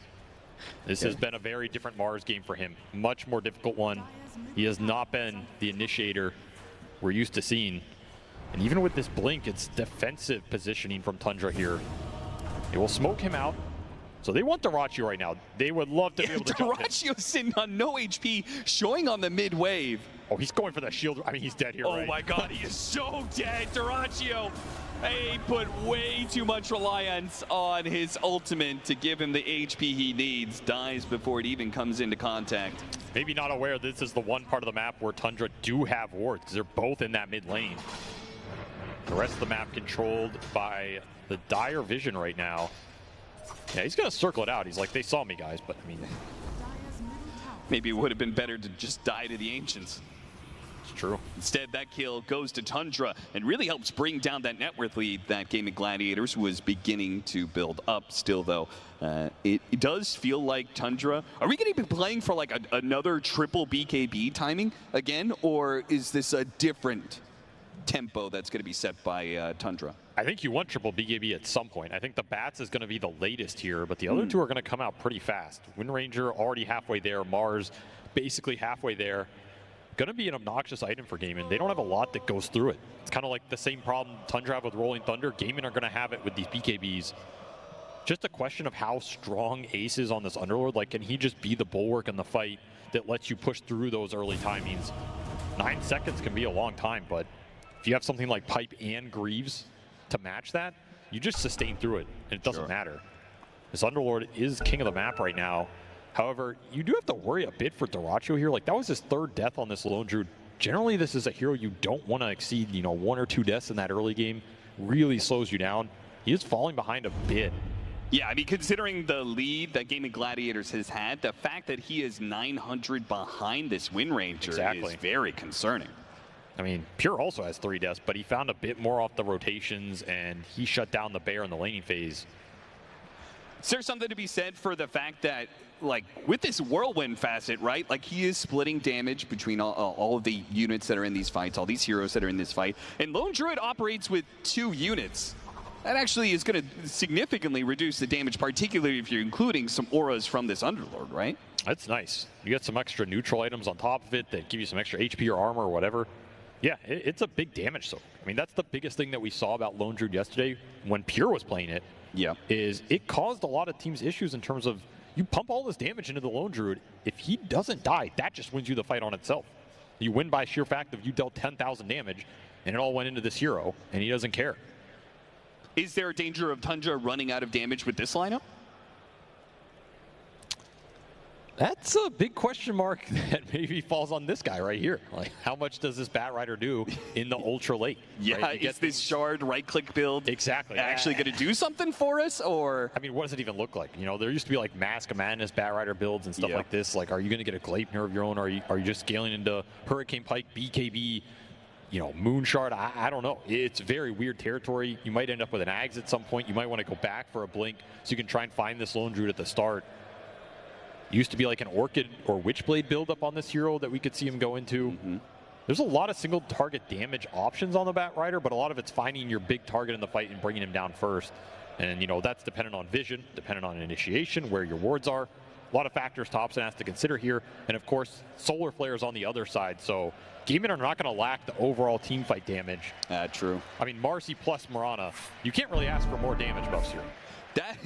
A: This has been a very different Mars game for him. Much more difficult one. He has not been the initiator we're used to seeing. And even with this blink, it's defensive positioning from Tundra here. It will smoke him out. So they want Dyrachyo right now. They would love to be able to jump in.
B: Dyrachyo's sitting on no HP, showing on the mid wave.
A: Oh, he's going for the shield. I mean, he's dead here, right?
B: Oh my god, he is so dead. Dyrachyo, they put way too much reliance on his ultimate to give him the HP he needs. Dies before it even comes into contact.
A: Maybe not aware this is the one part of the map where Tundra do have wards, because they're both in that mid lane. The rest of the map controlled by the dire vision right now. Yeah, he's going to circle it out. He's like, they saw me, guys, but I mean...
B: Maybe it would have been better to just die to the Ancients.
A: It's true.
B: Instead, that kill goes to Tundra and really helps bring down that net worth lead that Gaming Gladiators was beginning to build up. Still, though, it does feel like Tundra... Are we going to be playing for like another triple BKB timing again, or is this a different tempo that's going to be set by Tundra?
A: I think you want triple BKB at some point. I think the Bats is going to be the latest here, but the other two are going to come out pretty fast. Wind Ranger already halfway there. Mars basically halfway there. Going to be an obnoxious item for Gaming. They don't have a lot that goes through it. It's kind of like the same problem Tundra have with Rolling Thunder. Gaming are going to have it with these BKBs. Just a question of how strong Ace is on this Underlord. Like, can he just be the bulwark in the fight that lets you push through those early timings? 9 seconds can be a long time, but if you have something like Pipe and Greaves to match that, you just sustain through it, and it doesn't matter. This Underlord is king of the map right now. However, you do have to worry a bit for Dyrachyo here. Like, that was his 3rd death on this Lone Druid. Generally, this is a hero you don't want to exceed, 1 or 2 deaths in that early game. Really slows you down. He is falling behind a bit.
B: Yeah, I mean, considering the lead that Gaming Gladiators has had, the fact that he is 900 behind this Wind Ranger is very concerning.
A: I mean, Pure also has 3 deaths, but he found a bit more off the rotations, and he shut down the Bear in the laning phase.
B: Is there something to be said for the fact that, like, with this Whirlwind facet, right? Like, he is splitting damage between all of the units that are in these fights, all these heroes that are in this fight. And Lone Druid operates with 2 units. That actually is going to significantly reduce the damage, particularly if you're including some auras from this Underlord, right?
A: That's nice. You get some extra neutral items on top of it that give you some extra HP or armor or whatever. Yeah, it's a big damage soak. I mean, that's the biggest thing that we saw about Lone Druid yesterday when Pure was playing it.
B: Yeah.
A: Is it caused a lot of teams issues in terms of you pump all this damage into the Lone Druid. If he doesn't die, that just wins you the fight on itself. You win by sheer fact of you dealt 10,000 damage, and it all went into this hero, and he doesn't care.
B: Is there a danger of Tundra running out of damage with this lineup?
A: That's a big question mark that maybe falls on this guy right here. Like, how much does this Bat Rider do in the ultra late?
B: Yeah, right? Is this shard right-click build actually going to do something for us, or?
A: I mean, what does it even look like? There used to be like Mask of Madness Bat Rider builds and stuff like this. Like, are you going to get a Gleipnir of your own? Or are you just scaling into Hurricane Pike, BKB, Moon Shard? I don't know. It's very weird territory. You might end up with an Ags at some point. You might want to go back for a Blink so you can try and find this Lone Druid at the start. Used to be like an Orchid or Witchblade build up on this hero that we could see him go into. There's a lot of single target damage options on the Bat Rider, but a lot of it's finding your big target in the fight and bringing him down first. And, that's dependent on vision, dependent on initiation, where your wards are. A lot of factors Thompson has to consider here. And, of course, Solar Flare's on the other side. So Gaming are not going to lack the overall team fight damage.
B: True.
A: I mean, Marcy plus Mirana, you can't really ask for more damage buffs here.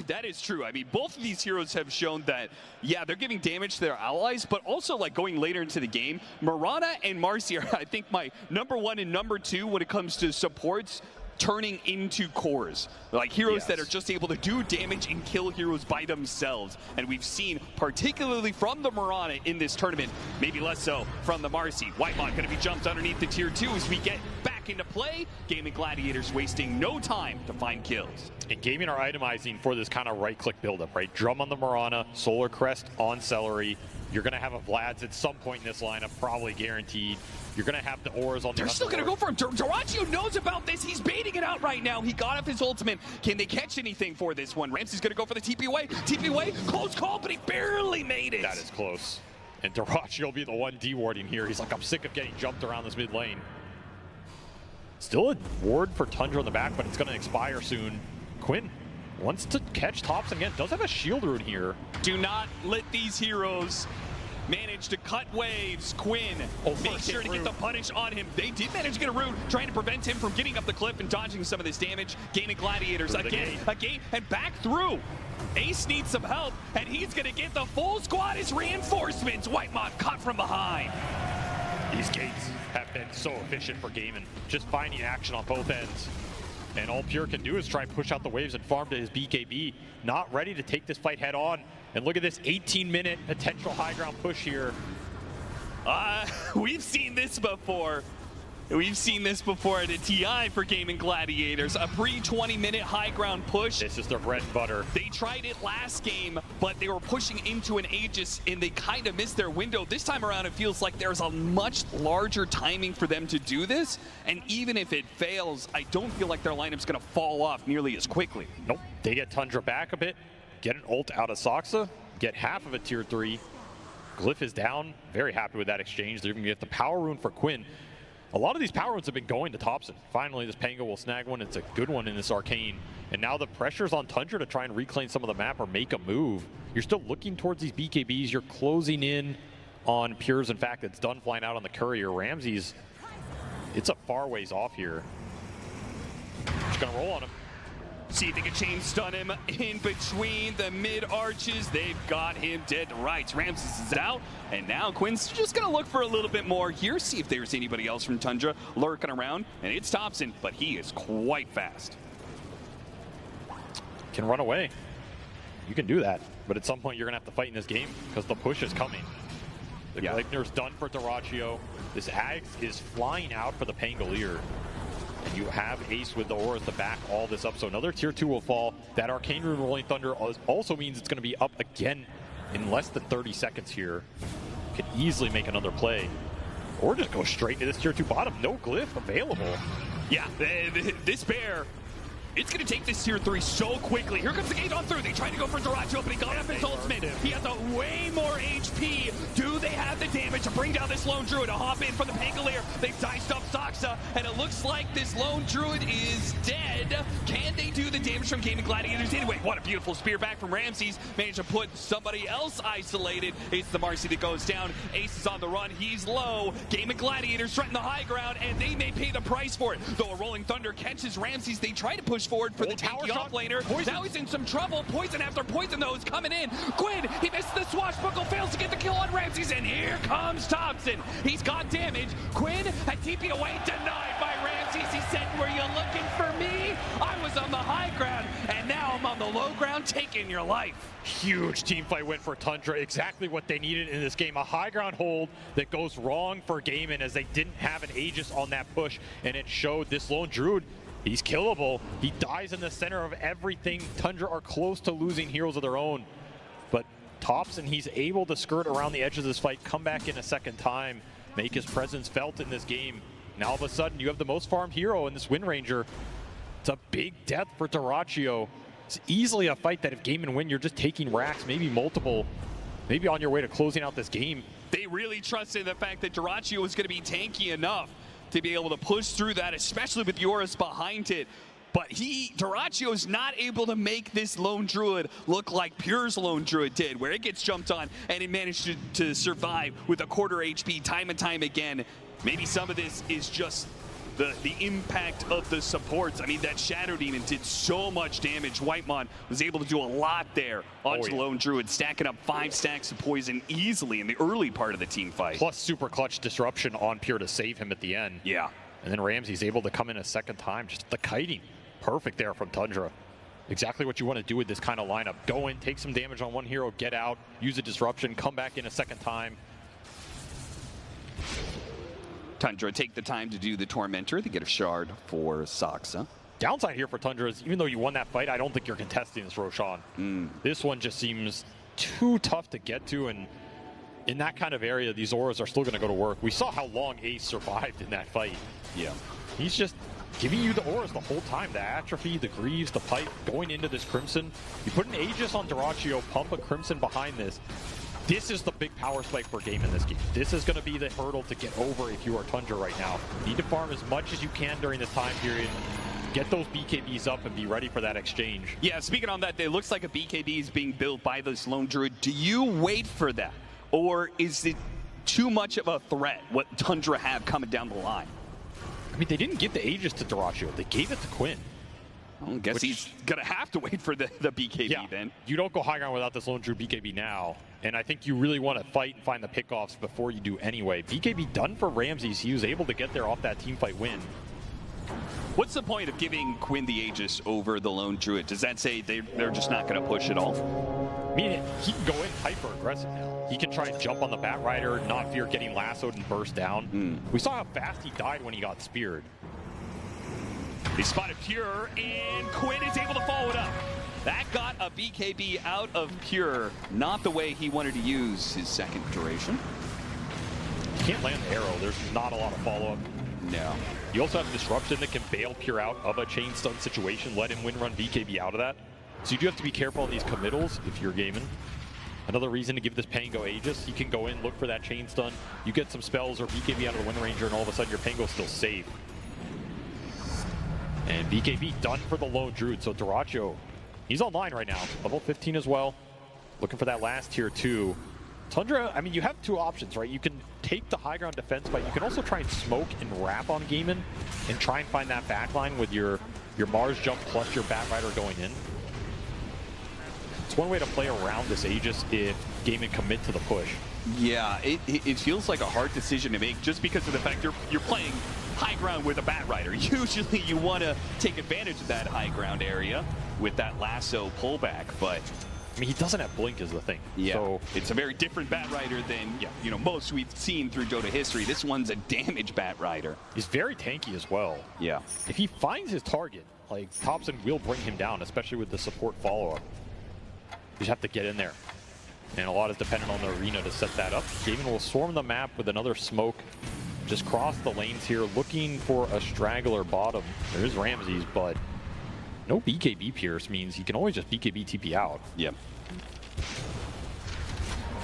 B: That is true. I mean, both of these heroes have shown that, yeah, they're giving damage to their allies, but also, like, going later into the game, Mirana and Marcy are, I think, my #1 and #2 when it comes to supports turning into cores. Like, heroes that are just able to do damage and kill heroes by themselves. And we've seen, particularly from the Mirana in this tournament, maybe less so from the Marcy. Whitemon going to be jumped underneath the tier 2 as we get back into play. Gaming Gladiators wasting no time to find kills.
A: And Gaming are itemizing for this kind of right-click buildup, right? Drum on the Mirana, Solar Crest on Celery. You're going to have a Vlad's at some point in this lineup, probably guaranteed. You're going to have the auras on the
B: They're still going to go for him. Dyrachyo knows about this. He's baiting it out right now. He got off his ultimate. Can they catch anything for this one? Ramsey's going to go for the TP away. TP away. Close call, but he barely made it.
A: That is close. And Dyrachyo will be the one dewarding here. He's like, I'm sick of getting jumped around this mid lane. Still a ward for Tundra on the back, but it's going to expire soon. Quinn wants to catch Thompson again. Does have a shield rune here.
B: Do not let these heroes manage to cut waves. Quinn, make sure to get the punish on him. They did manage to get a rune, trying to prevent him from getting up the cliff and dodging some of this damage. Gaming Gladiators again, a gate, and back through. Ace needs some help, and he's going to get the full squad as reinforcements. Whitemon caught from behind.
A: These gates have been so efficient for Gaiman, just finding action on both ends. And all Pure can do is try and push out the waves and farm to his BKB. Not ready to take this fight head on. And look at this 18-minute potential high ground push here.
B: We've seen this before. We've seen this before at a TI for Gaming Gladiators. A pre-20-minute high ground push.
A: This is their bread and butter.
B: They tried it last game, but they were pushing into an Aegis, and they kind of missed their window. This time around, it feels like there's a much larger timing for them to do this. And even if it fails, I don't feel like their lineup's going to fall off nearly as quickly.
A: Nope. They get Tundra back a bit, get an ult out of Soxa, get half of a tier 3. Glyph is down. Very happy with that exchange. They're going to get the power rune for Quinn. A lot of these power runes have been going to Thompson. Finally, this Pango will snag one. It's a good one in this Arcane. And now the pressure's on Tundra to try and reclaim some of the map or make a move. You're still looking towards these BKBs. You're closing in on Pures. In fact, it's done flying out on the courier. Ramsey's, it's a far ways off here. Just gonna roll on him.
B: See if they can chain stun him in between the mid arches. They've got him dead to rights. Ramses is out, and now Quinn's just gonna look for a little bit more here, see if there's anybody else from Tundra lurking around, and it's Thompson, but he is quite fast.
A: Can run away. You can do that, but at some point you're gonna have to fight in this game because the push is coming. The Gleipnir's done for Dyrachyo. This Ags is flying out for the Pangolier. And you have Ace with the Aura to back all this up. So another tier 2 will fall. That Arcane Rune Rolling Thunder also means it's going to be up again in less than 30 seconds here. Can easily make another play. Or just go straight to this tier 2 bottom. No Glyph available.
B: Yeah, this bear, it's going to take this tier 3 so quickly. Here comes the gate on through. They tried to go for Dyrachyo, but he got up his ultimate. He has a way more HP. Do they have the damage to bring down this Lone Druid to hop in for the Pangolier? They've diced up Soxa, and it looks like this Lone Druid is dead. Can they do the damage from Gaming Gladiators anyway? What a beautiful spear back from Ramses. Managed to put somebody else isolated. It's the Marcy that goes down. Ace is on the run. He's low. Gaming Gladiators threaten the high ground, and they may pay the price for it. Though a Rolling Thunder catches Ramses, they try to push forward for the tanky offlaner. Now he's in some trouble. Poison after poison, though, is coming in. Quinn, he missed the swashbuckle, fails to get the kill on Ramses, and here comes Thompson. He's got damage. Quinn had TP away, denied by Ramses. He said, were you looking for me? I was on the high ground, and now I'm on the low ground, taking your life.
A: Huge team fight win for Tundra. Exactly what they needed in this game. A high ground hold that goes wrong for Gaiman as they didn't have an Aegis on that push, and it showed this Lone Druid. He's killable. He dies in the center of everything. Tundra are close to losing heroes of their own. But Thompson, he's able to skirt around the edge of this fight, come back in a second time, make his presence felt in this game. Now all of a sudden, you have the most farmed hero in this Wind Ranger. It's a big death for Dyrachyo. It's easily a fight that if Gaiman win, you're just taking racks, maybe multiple, maybe on your way to closing out this game.
B: They really trusted the fact that Dyrachyo was going to be tanky enough to be able to push through that, especially with Yoris behind it. But Dyrachyo is not able to make this Lone Druid look like Pure's Lone Druid did, where it gets jumped on and it managed to survive with a quarter HP time and time again. Maybe some of this is just the impact of the supports. I mean, that Shadow Demon did so much damage. Whitemon was able to do a lot there onto the Lone Druid, stacking up 5 stacks of poison easily in the early part of the team fight.
A: Plus super clutch disruption on Pure to save him at the end.
B: Yeah.
A: And then Ramsey's able to come in a second time. Just the kiting. Perfect there from Tundra. Exactly what you want to do with this kind of lineup. Go in, take some damage on one hero, get out, use a disruption, come back in a second time.
B: Tundra take the time to do the Tormentor. They get a shard for Soxa.
A: Downside here for Tundra is even though you won that fight, I don't think you're contesting this Roshan. This one just seems too tough to get to, and in that kind of area, these auras are still going to go to work. We saw how long Ace survived in that fight.
B: Yeah.
A: He's just giving you the auras the whole time. The Atrophy, the Greaves, the Pipe, going into this Crimson. You put an Aegis on Dyrachyo, pump a Crimson behind this. This is the big power spike per game in this game. This is going to be the hurdle to get over if you are Tundra right now. You need to farm as much as you can during this time period. Get those BKBs up and be ready for that exchange.
B: Yeah, speaking on that, it looks like a BKB is being built by this lone druid. Do you wait for that? Or is it too much of a threat, what Tundra have coming down the line?
A: I mean, they didn't give the Aegis to Dyrachyo. They gave it to Quinn.
B: I guess he's going to have to wait for the BKB then.
A: You don't go high ground without this lone druid BKB now. And I think you really want to fight and find the pickoffs before you do anyway. BKB done for Ramses. He was able to get there off that teamfight win.
B: What's the point of giving Quinn the Aegis over the lone druid? Does that say they're just not going to push at all?
A: I mean, he can go in hyper aggressive now. He can try and jump on the Bat Rider, not fear getting lassoed and burst down. We saw how fast he died when he got speared.
B: He spotted Pure, and Quinn is able to follow it up. That got a BKB out of Pure. Not the way he wanted to use his second duration.
A: You can't land the arrow. There's not a lot of follow-up.
B: No.
A: You also have Disruption that can bail Pure out of a chain stun situation, let him win run BKB out of that. So you do have to be careful on these committals if you're gaming. Another reason to give this Pango Aegis, you can go in, look for that chain stun, you get some spells or BKB out of the Wind Ranger, and all of a sudden your Pango's still safe. And BKB done for the lone druid, so Dyrachyo, he's online right now, level 15 as well. Looking for that last tier 2. Tundra, I mean, you have two options, right? You can take the high ground defense, but you can also try and smoke and wrap on Gaimin and try and find that backline with your Mars jump plus your Bat Rider going in. It's one way to play around this Aegis if Gaimin commit to the push.
B: Yeah, it feels like a hard decision to make just because of the fact you're playing high ground with a Bat Rider. Usually you want to take advantage of that high ground area with that lasso pullback, but
A: I mean, he doesn't have blink is the thing.
B: Yeah,
A: so
B: it's a very different Bat Rider than most we've seen through Dota history. This one's a damage Bat Rider.
A: He's very tanky as well.
B: Yeah.
A: If he finds his target, like Thompson will bring him down, especially with the support follow-up. You just have to get in there. And a lot is dependent on the arena to set that up. Gaimin will swarm the map with another smoke. Just cross the lanes here, looking for a straggler bottom. There is Ramses, but no BKB Pierce means he can always just BKB TP out.
B: Yep.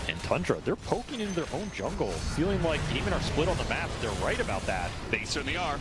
A: And Tundra, they're poking into their own jungle, feeling like Gaimin are split on the map. They're right about that.
B: They certainly are.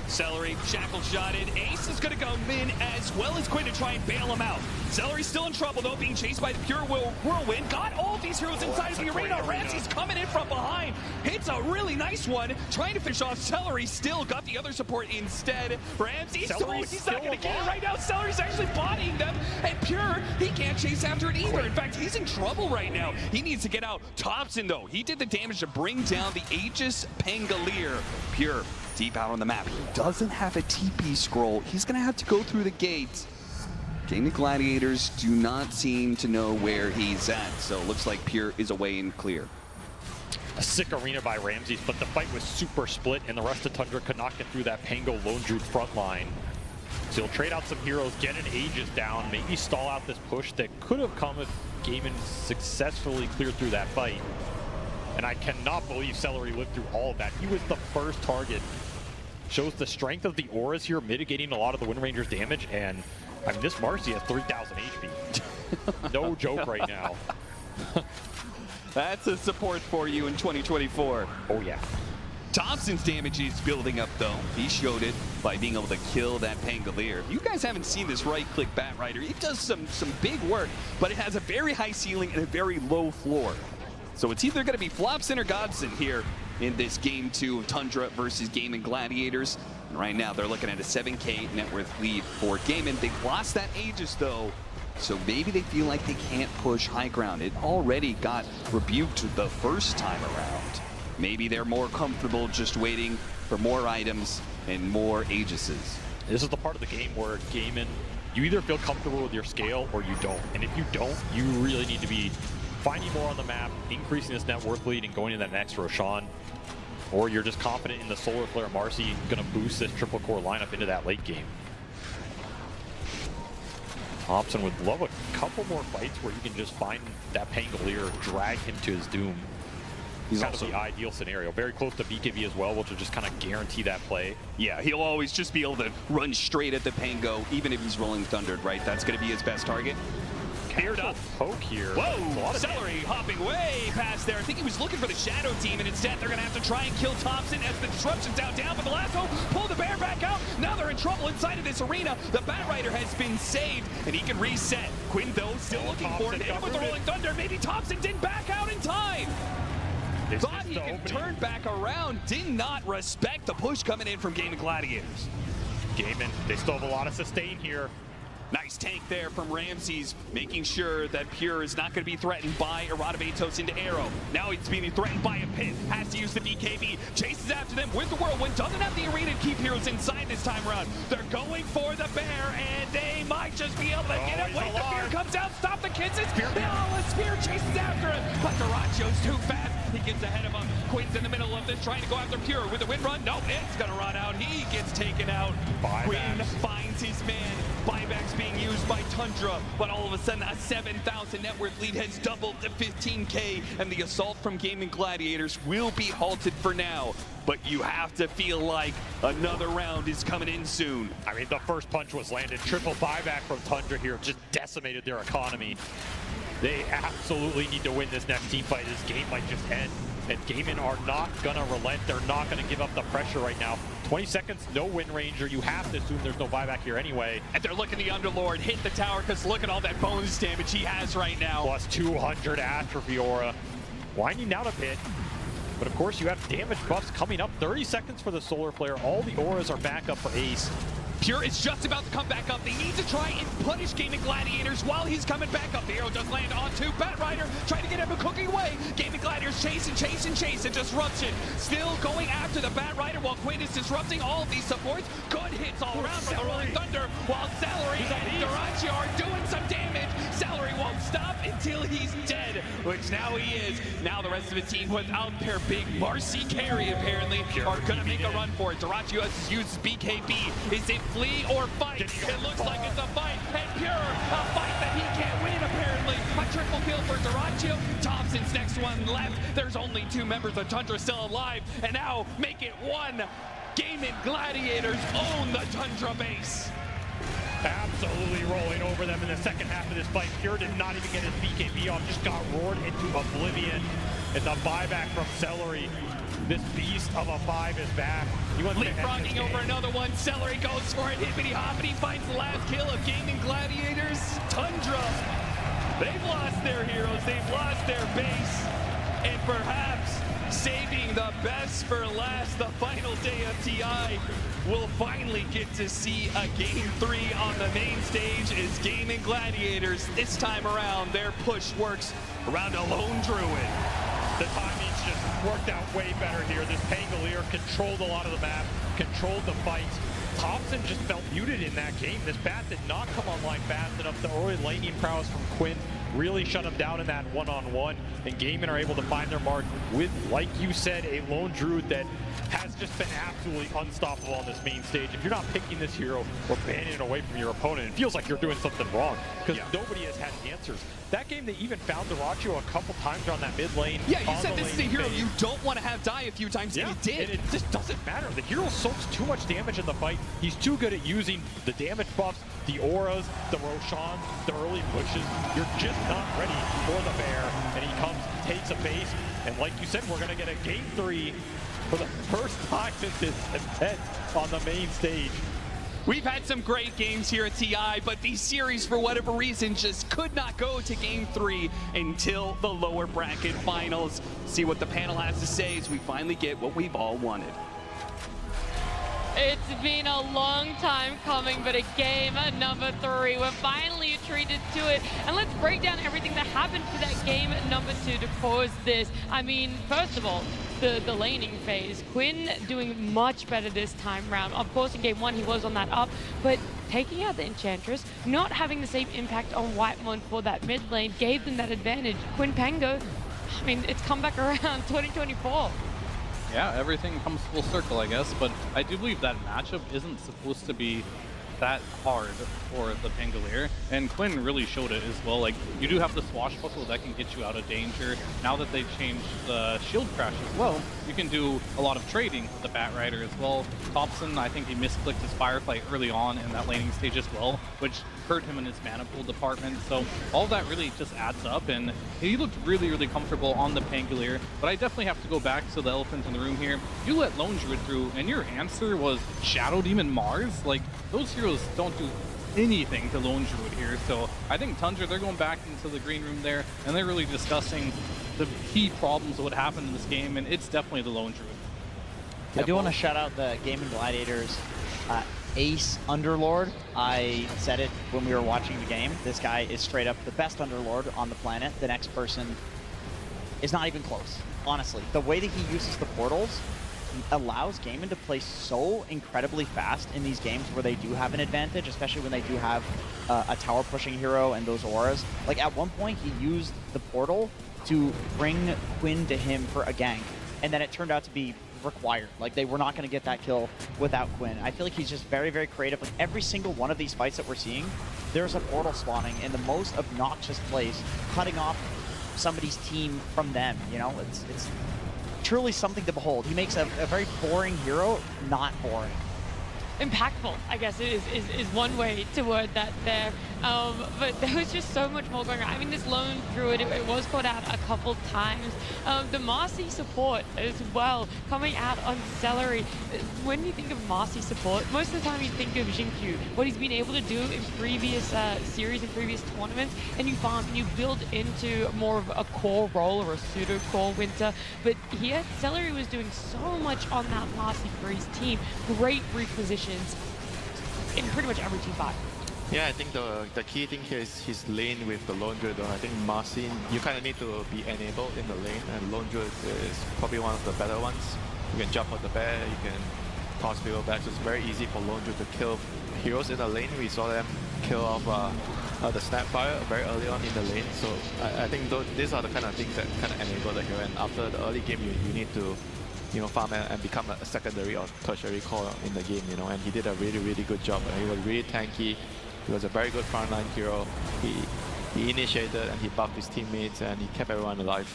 B: Celery, Shackle shotted. Ace is going to go in as well as Quinn to try and bail him out. Celery's still in trouble though, being chased by the Pure Whirlwind. Got all of these heroes inside of the arena. Ramsey's coming in from behind. Hits a really nice one. Trying to finish off Celery. Still got the other support instead. Ramsey, he's not going to get it right now. Celery's actually bodying them. And Pure, he can't chase after it either. In fact, he's in trouble right now. He needs to get out. Thompson though, he did the damage to bring down the Aegis Pangolier. Pure deep out on the map. He doesn't have a TP scroll. He's going to have to go through the gate. Game of Gladiators do not seem to know where he's at, so it looks like Pure is away and clear.
A: A sick arena by Ramses, but the fight was super split, and the rest of Tundra could not get through that Pango Lone Druid front line. So he'll trade out some heroes, get an Aegis down, maybe stall out this push that could have come if Gaimin successfully cleared through that fight. And I cannot believe Celery lived through all of that. He was the first target. Shows the strength of the auras here, mitigating a lot of the Wind Ranger's damage, and I mean, this Marcy has 3,000 HP. No joke right now.
B: That's a support for you in 2024.
A: Oh yeah.
B: Thompson's damage is building up though. He showed it by being able to kill that Pangolier. You guys haven't seen this right-click Bat Rider. It does some big work, but it has a very high ceiling and a very low floor. So it's either going to be Flopson or Godson here in this game 2 of Tundra versus Gaimin Gladiators. And right now they're looking at a 7K net worth lead for Gaimin. They've lost that Aegis though, so maybe they feel like they can't push high ground. It already got rebuked the first time around. Maybe they're more comfortable just waiting for more items and more Aegises.
A: This is the part of the game where Gaimin, you either feel comfortable with your scale or you don't. And if you don't, you really need to be finding more on the map, increasing this net worth lead, and going to that next Roshan. Or you're just confident in the Solar Flare Marcy going to boost this triple core lineup into that late game. Thompson would love a couple more fights where you can just find that Pangolier, drag him to his doom. He's kind of the ideal scenario. Very close to BKB as well, which will just kind of guarantee that play.
B: Yeah, he'll always just be able to run straight at the Pango, even if he's rolling Thundered, right? That's going to be his best target.
A: Paired up poke here.
B: Whoa, Celery hopping way past there. I think he was looking for the Shadow Team, and instead they're going to have to try and kill Thompson as the disruption's down, but the lasso pull the bear back out. Now they're in trouble inside of this arena. The Bat Rider has been saved, and he can reset. Quinn, though, still looking for it. With the Rolling Thunder, maybe Thompson didn't back out in time. Thought he could turn back around, did not respect the push coming in from Gaming Gladiators.
A: Gaming, they still have a lot of sustain here.
B: Nice tank there from Ramses, making sure that Pure is not going to be threatened by Eratabatos into Arrow. Now he's being threatened by a pit, has to use the BKB, chases after them with the Whirlwind, doesn't have the arena to keep heroes inside this time around. They're going for the bear, and they might just be able to get it. Wait, the spear comes out, stop the kisses. The spear chases after him, but Duracio's too fast. He gets ahead of him. Quinn's in the middle of this, trying to go after Pure with the wind run. No, it's going to run out. He gets taken out. Quinn finds his man. Buybacks being used by Tundra, but all of a sudden a 7,000 net worth lead has doubled to 15K, and the assault from Gaming Gladiators will be halted for now. But you have to feel like another round is coming in soon.
A: I mean, the first punch was landed. Triple buyback from Tundra here just decimated their economy. They absolutely need to win this next team fight. This game might just end. And Gaming are not going to relent. They're not going to give up the pressure right now. 20 seconds, no win ranger. You have to assume there's no buyback here anyway.
B: And they're looking the Underlord hit the tower, because look at all that bonus damage he has right now.
A: Plus 200 atrophy aura. Winding out a bit. But of course, you have damage buffs coming up. 30 seconds for the Solar Flare. All the auras are back up for Ace.
B: Pure is just about to come back up. They need to try and punish Gaming Gladiators while he's coming back up. The arrow does land onto Bat Rider, trying to get him a cooking away. Gaming Gladiators chase and chase and chase, and Disruption still going after the Bat Rider while Quinn is disrupting all of these supports. Good hits all around from the Rolling Thunder, while Celery and Duraccio are doing some damage. Celery won't stop until he's dead, which now he is. Now the rest of the team without their big Marcy carry apparently are going to make a run for it. Duraccio has used BKB. Is it flee or fight? It looks like it's a fight, and Pure, a fight that he can't win apparently. A triple kill for Duraccio. Thompson's next one left. There's only 2 members of Tundra still alive, and now make it 1. Gaming Gladiators own the Tundra base.
A: Absolutely rolling over them in the second half of this fight. Pure did not even get his BKB off, just got roared into oblivion. And the buyback from Celery. This beast of a 5 is back.
B: Leapfrogging over another one. Celery goes for it. Hippity hoppity finds the last kill of Gaming Gladiators. Tundra. They've lost their heroes. They've lost their base. And perhaps saving the best for last, the final day of TI. We'll finally get to see a Game 3 on the main stage as Gaming Gladiators. This time around, their push works around a lone druid.
A: The timing's just worked out way better here. This Pangolier controlled a lot of the map, controlled the fight. Thompson just felt muted in that game. This bat did not come online fast enough. The early lightning prowess from Quinn really shut him down in that one-on-one. And Gaming are able to find their mark with, like you said, a lone druid that has just been absolutely unstoppable on this main stage. If you're not picking this hero or banning it away from your opponent, it feels like you're doing something wrong, because nobody has had answers. That game, they even found Duraccio a couple times on that mid lane.
B: Yeah, you said this is a hero you don't want to have die a few times, and you did.
A: And it just doesn't matter. The hero soaks too much damage in the fight. He's too good at using the damage buffs, the auras, the Roshan, the early pushes. You're just not ready for the bear. And he comes, takes a base, and like you said, we're going to get a Game 3 for the first time in this event on the main stage.
B: We've had some great games here at TI, but these series, for whatever reason, just could not go to Game 3 until the lower bracket finals. See what the panel has to say as we finally get what we've all wanted.
C: It's been a long time coming, but a game number 3. We're finally treated to it. And let's break down everything that happened for that game number 2 to cause this. I mean, first of all, the laning phase. Quinn doing much better this time round. Of course, in game 1, he was on that up, but taking out the Enchantress, not having the same impact on Whitemon for that mid lane, gave them that advantage. Quinn Pango, I mean, it's come back around 2024.
D: Yeah, everything comes full circle, I guess, but I do believe that matchup isn't supposed to be that hard for the Pangolier, and Quinn really showed it as well. Like, you do have the Swashbuckle that can get you out of danger. Now that they've changed the shield crash as well, you can do a lot of trading with the Bat Rider as well. Thompson, I think he misclicked his Firefly early on in that laning stage as well, which hurt him in his mana pool department. So all that really just adds up, and he looked really, really comfortable on the Pangolier. But I definitely have to go back to the elephant in the room here. You let Lone Druid through, and your answer was Shadow Demon Mars? Like, those heroes don't do anything to Lone Druid here. So I think Tundra, they're going back into the green room there, and they're really discussing the key problems of what happened in this game, and it's definitely the Lone Druid.
E: I do want to shout out the Gaming Gladiators Ace Underlord. I said it when we were watching the game. This guy is straight up the best Underlord on the planet. The next person is not even close, honestly. The way that he uses the portals allows Gaimin to play so incredibly fast in these games where they do have an advantage, especially when they do have a tower pushing hero and those auras. Like at one point he used the portal to bring Quinn to him for a gank, and then it turned out to be required. Like they were not going to get that kill without Quinn. I feel like he's just very, very creative. Like every single one of these fights that we're seeing, there's a portal spawning in the most obnoxious place, cutting off somebody's team from them. You know, it's truly something to behold. He makes a very boring hero not boring.
C: Impactful, I guess is one way to word that there. But there was just so much more going on. I mean, this Lone Druid, it was called out a couple times. The Marcy support as well, coming out on Celery. When you think of Marcy support, most of the time you think of Xingqiu, what he's been able to do in previous series and previous tournaments, and you farm and you build into more of a core role or a pseudo core winter. But here, Celery was doing so much on that Marcy for his team. Great repositions in pretty much every team fight.
F: Yeah, I think the key thing here is his lane with the Lone Druid. I think Marcin, you kind of need to be enabled in the lane, and Lone Druid is probably one of the better ones. You can jump on the bear, you can toss people back, so it's very easy for Lone Druid to kill heroes in the lane. We saw them kill off the Snapfire very early on in the lane, so I think these are the kind of things that kind of enable the hero, and after the early game you need to farm and become a secondary or tertiary core in the game, and he did a really, really good job. He was really tanky. He was a very good frontline hero. He initiated and he buffed his teammates and he kept everyone alive.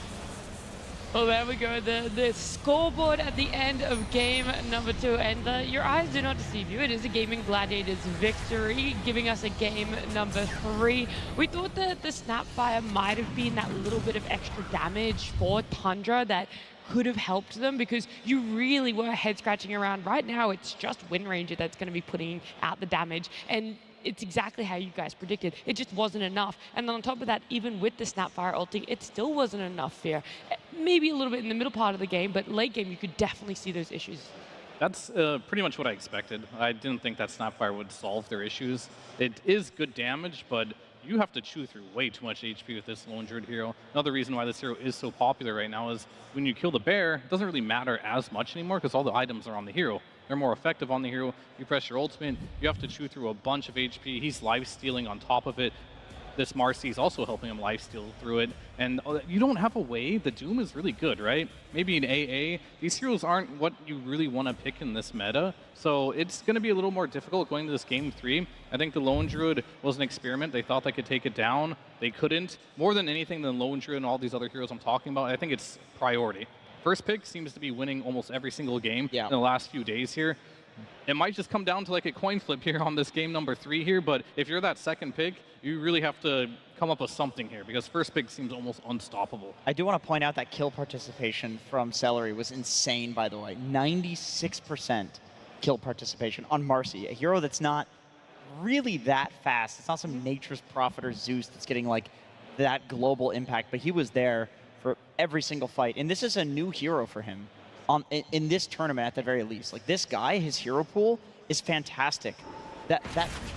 C: Well, there we go, the scoreboard at the end of game number 2, and your eyes do not deceive you. It is a Gaming Gladiators victory, giving us a game number 3. We thought that the Snapfire might have been that little bit of extra damage for Tundra that could have helped them, because you really were head scratching around. Right now, it's just Wind Ranger that's going to be putting out the damage, and it's exactly how you guys predicted. It just wasn't enough. And then on top of that, even with the Snapfire ulting, it still wasn't enough here. Maybe a little bit in the middle part of the game, but late game, you could definitely see those issues.
D: That's pretty much what I expected. I didn't think that Snapfire would solve their issues. It is good damage, but you have to chew through way too much HP with this Lone Druid hero. Another reason why this hero is so popular right now is when you kill the bear, it doesn't really matter as much anymore because all the items are on the hero. They're more effective on the hero. You press your ultimate, you have to chew through a bunch of HP. He's life-stealing on top of it. This Marcy is also helping him life-steal through it. And you don't have a way. The Doom is really good, right? Maybe in AA, these heroes aren't what you really want to pick in this meta. So it's going to be a little more difficult going to this game 3. I think the Lone Druid was an experiment. They thought they could take it down. They couldn't. More than anything than Lone Druid and all these other heroes I'm talking about, I think it's priority. First pick seems to be winning almost every single game in the last few days here. It might just come down to like a coin flip here on this game number 3 here, but if you're that second pick, you really have to come up with something here because first pick seems almost unstoppable.
E: I do want to point out that kill participation from Celery was insane, by the way. 96% kill participation on Marcy, a hero that's not really that fast. It's not some Nature's Prophet or Zeus that's getting like that global impact, but he was there for every single fight. And this is a new hero for him in this tournament at the very least. Like this guy, his hero pool is fantastic. That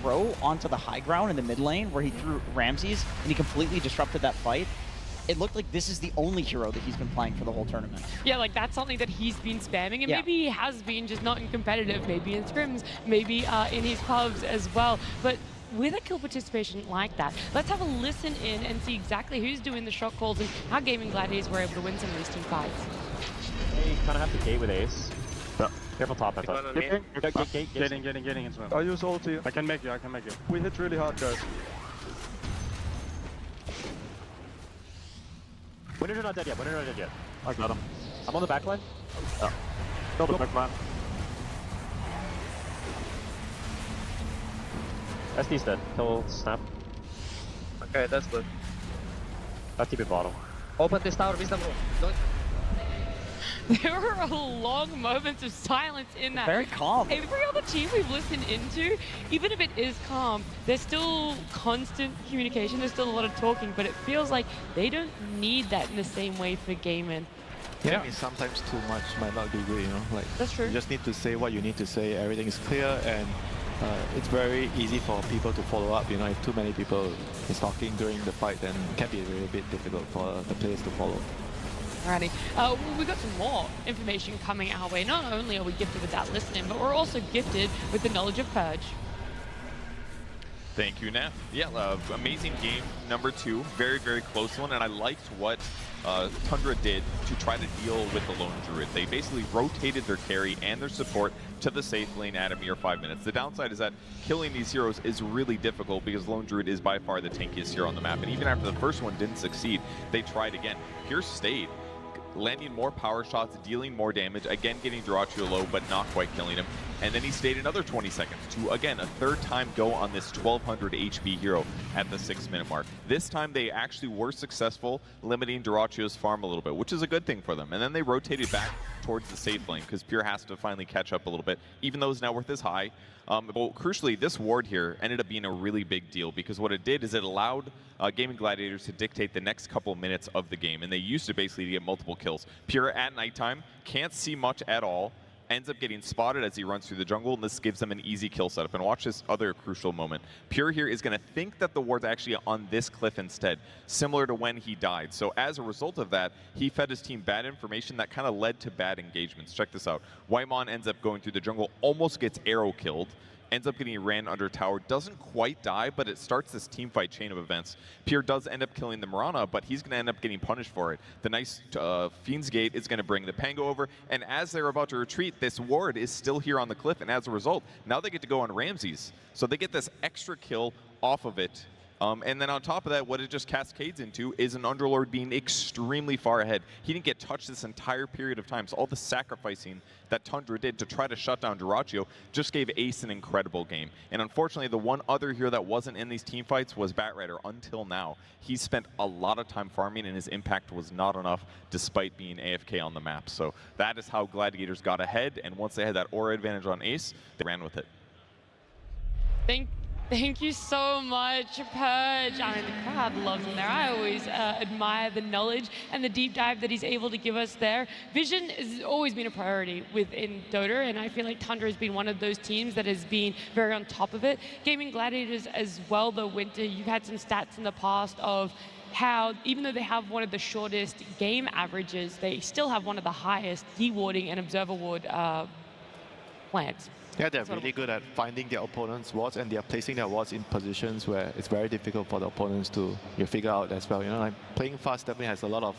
E: throw onto the high ground in the mid lane where he threw Ramses and he completely disrupted that fight, it looked like this is the only hero that he's been playing for the whole tournament.
C: Yeah, like that's something that he's been spamming, and maybe he has been, just not in competitive, maybe in scrims, maybe in his clubs as well. But with a kill participation like that, let's have a listen in and see exactly who's doing the shot calls and how Gaming Gladiators were able to win some of these team fights.
N: They kind of have the gate with Ace. Careful top, I thought.
O: Getting into him. I use ulti. I can make you. We hit really hard, guys.
N: Winner's not dead yet. I got him. I'm on the back line. Oh. Kill the back line. SD's dead. Kill snap.
K: Okay, that's good.
N: Let's keep it bottom.
K: Open this tower, wisdom room. Don't...
C: There were long moments of silence in that.
E: Very calm.
C: Every other team we've listened into, even if it is calm, there's still constant communication, there's still a lot of talking, but it feels like they don't need that in the same way for gaming.
F: Yeah, I mean, sometimes too much might not be good, you know? Like,
C: that's true.
F: You just need to say what you need to say, everything is clear, and it's very easy for people to follow up, you know? If too many people is talking during the fight, then it can be a really bit difficult for the players to follow.
C: Alrighty, we got some more information coming our way. Not only are we gifted with that listening, but we're also gifted with the knowledge of Purge.
P: Thank you, Neff. Yeah, amazing game, number 2. Very, very close one, and I liked what Tundra did to try to deal with the lone druid. They basically rotated their carry and their support to the safe lane at a mere 5 minutes. The downside is that killing these heroes is really difficult because lone druid is by far the tankiest hero on the map, and even after the first one didn't succeed, they tried again. Pure stayed, landing more power shots, dealing more damage, again getting Dyrachyo low, but not quite killing him. And then he stayed another 20 seconds to, again, a third time go on this 1200 HP hero at the 6-minute mark. This time they actually were successful limiting Dyrachyo's farm a little bit, which is a good thing for them. And then they rotated back towards the safe lane because Pure has to finally catch up a little bit, even though his net worth is high. But crucially, this ward here ended up being a really big deal because what it did is it allowed Gaming Gladiators to dictate the next couple minutes of the game, and they used it basically to get multiple kills. Pure at nighttime can't see much at all, ends up getting spotted as he runs through the jungle, and this gives them an easy kill setup. And watch this other crucial moment. Pure here is going to think that the ward's actually on this cliff instead, similar to when he died. So as a result of that, he fed his team bad information that kind of led to bad engagements. Check this out. Whitemon ends up going through the jungle, almost gets arrow killed, ends up getting ran under tower, doesn't quite die, but it starts this team fight chain of events. Pure does end up killing the Mirana, but he's going to end up getting punished for it. The nice Fiend's Gate is going to bring the Pango over, and as they're about to retreat, this ward is still here on the cliff, and as a result, now they get to go on Ramses. So they get this extra kill off of it. And then on top of that, what it just cascades into is an Underlord being extremely far ahead. He didn't get touched this entire period of time, so all the sacrificing that Tundra did to try to shut down Dyrachyo just gave Ace an incredible game. And unfortunately, the one other hero that wasn't in these team fights was Batrider until now. He spent a lot of time farming, and his impact was not enough despite being AFK on the map. So that is how Gladiators got ahead, and once they had that aura advantage on Ace, they ran with it.
C: Thank you so much, Purge. I mean, the crowd loves him there. I always admire the knowledge and the deep dive that he's able to give us there. Vision has always been a priority within Dota, and I feel like Tundra has been one of those teams that has been very on top of it. Gaming Gladiators as well, though, Winter, you've had some stats in the past of how, even though they have one of the shortest game averages, they still have one of the highest dewarding and observer ward plans.
F: Yeah, they're really good at finding their opponents' wards, and they're placing their wards in positions where it's very difficult for the opponents to figure out as well. You know, like playing fast definitely has a lot of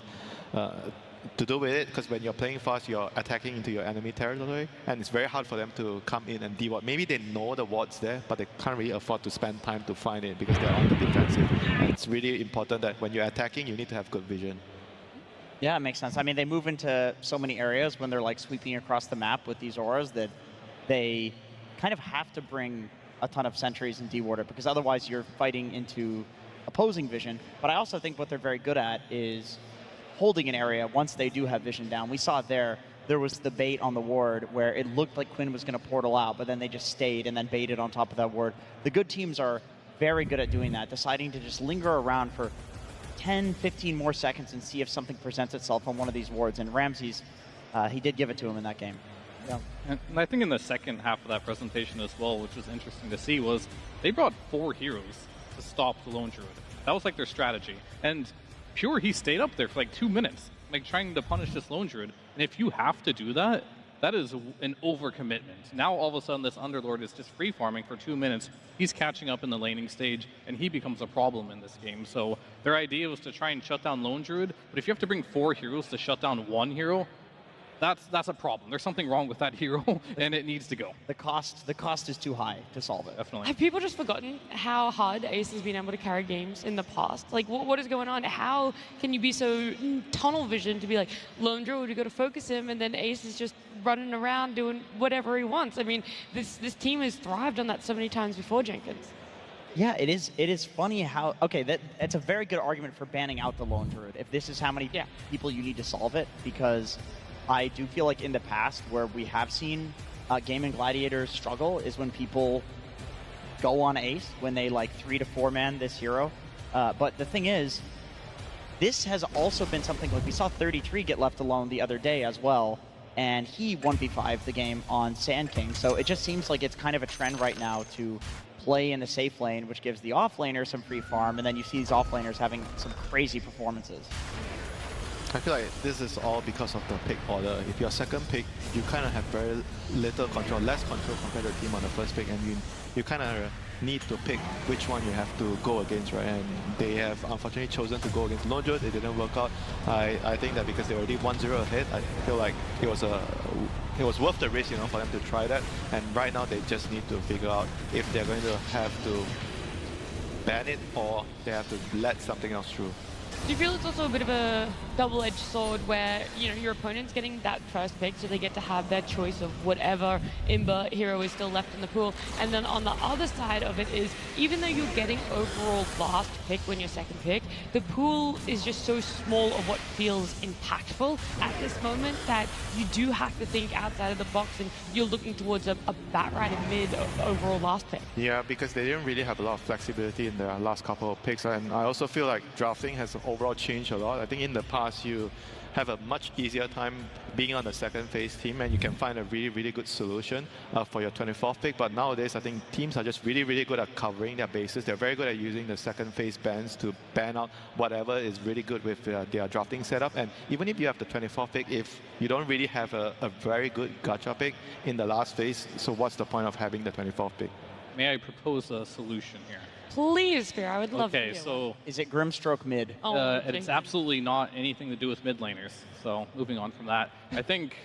F: to do with it, because when you're playing fast, you're attacking into your enemy territory, and it's very hard for them to come in and deward. Maybe they know the ward's there, but they can't really afford to spend time to find it because they're on the defensive. And it's really important that when you're attacking, you need to have good vision.
E: Yeah, it makes sense. I mean, they move into so many areas when they're like sweeping across the map with these auras that they kind of have to bring a ton of sentries and dewarder, because otherwise you're fighting into opposing vision. But I also think what they're very good at is holding an area once they do have vision down. We saw there was the bait on the ward where it looked like Quinn was going to portal out, but then they just stayed and then baited on top of that ward. The good teams are very good at doing that, deciding to just linger around for 10, 15 more seconds and see if something presents itself on one of these wards. And Ramses, he did give it to him in that game.
D: Yeah. And I think in the second half of that presentation as well, which was interesting to see, was they brought 4 heroes to stop the lone druid. That was like their strategy. And Pure, he stayed up there for like 2 minutes, like trying to punish this lone druid. And if you have to do that, that is an overcommitment. Now all of a sudden this Underlord is just free farming for 2 minutes. He's catching up in the laning stage, and he becomes a problem in this game. So their idea was to try and shut down lone druid, but if you have to bring 4 heroes to shut down 1 hero, that's a problem. There's something wrong with that hero, and it needs to go.
E: The cost is too high to solve it.
D: Definitely.
C: Have people just forgotten how hard Ace has been able to carry games in the past? Like, what is going on? How can you be so tunnel vision to be like, lone druid, you got to focus him, and then Ace is just running around doing whatever he wants? I mean, this team has thrived on that so many times before, Jenkins.
E: Yeah, it is. It is funny how. Okay, that's a very good argument for banning out the lone druid. If this is how many people you need to solve it, because I do feel like in the past where we have seen Game and Gladiators struggle is when people go on ace when they like 3 to 4 man this hero. But the thing is, this has also been something like we saw 33 get left alone the other day as well, and he 1v5'd the game on Sand King. So it just seems like it's kind of a trend right now to play in the safe lane, which gives the offlaner some free farm, and then you see these offlaners having some crazy performances.
F: I feel like this is all because of the pick order. If you're second pick, you kind of have very little control, less control compared to the team on the first pick, and you kind of need to pick which one you have to go against, right? And they have unfortunately chosen to go against Lone Druid. It didn't work out. I think that because they already 1-0 ahead, I feel like it was worth the risk, for them to try that. And right now they just need to figure out if they're going to have to ban it or they have to let something else through.
C: Do you feel it's also a bit of a double-edged sword where, your opponent's getting that first pick, so they get to have their choice of whatever Imber hero is still left in the pool. And then on the other side of it is, even though you're getting overall last pick when you're second pick, the pool is just so small of what feels impactful at this moment that you do have to think outside of the box, and you're looking towards a Batrider mid overall last pick.
F: Yeah, because they didn't really have a lot of flexibility in their last couple of picks. And I also feel like drafting has overall changed a lot. I think in the past you have a much easier time being on the second phase team, and you can find a really, really good solution for your 24th pick. But nowadays, I think teams are just really, really good at covering their bases. They're very good at using the second phase bans to ban out whatever is really good with their drafting setup. And even if you have the 24th pick, if you don't really have a very good gacha pick in the last phase, so what's the point of having the 24th pick?
D: May I propose a solution here?
C: Please, Spear, I would love to.
D: Okay, so
E: is it Grimstroke mid?
D: It's absolutely not anything to do with mid laners. So moving on from that, I think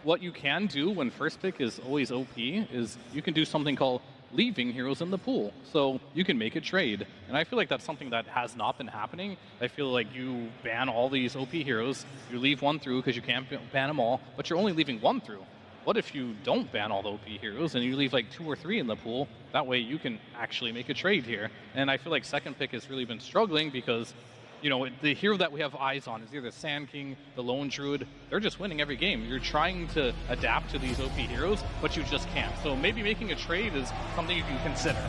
D: what you can do when first pick is always OP is you can do something called leaving heroes in the pool. So you can make a trade. And I feel like that's something that has not been happening. I feel like you ban all these OP heroes, you leave one through because you can't ban them all, but you're only leaving one through. What if you don't ban all the OP heroes and you leave like 2 or 3 in the pool? That way you can actually make a trade here. And I feel like second pick has really been struggling because, the hero that we have eyes on is either Sand King, the Lone Druid. They're just winning every game. You're trying to adapt to these OP heroes, but you just can't. So maybe making a trade is something you can consider.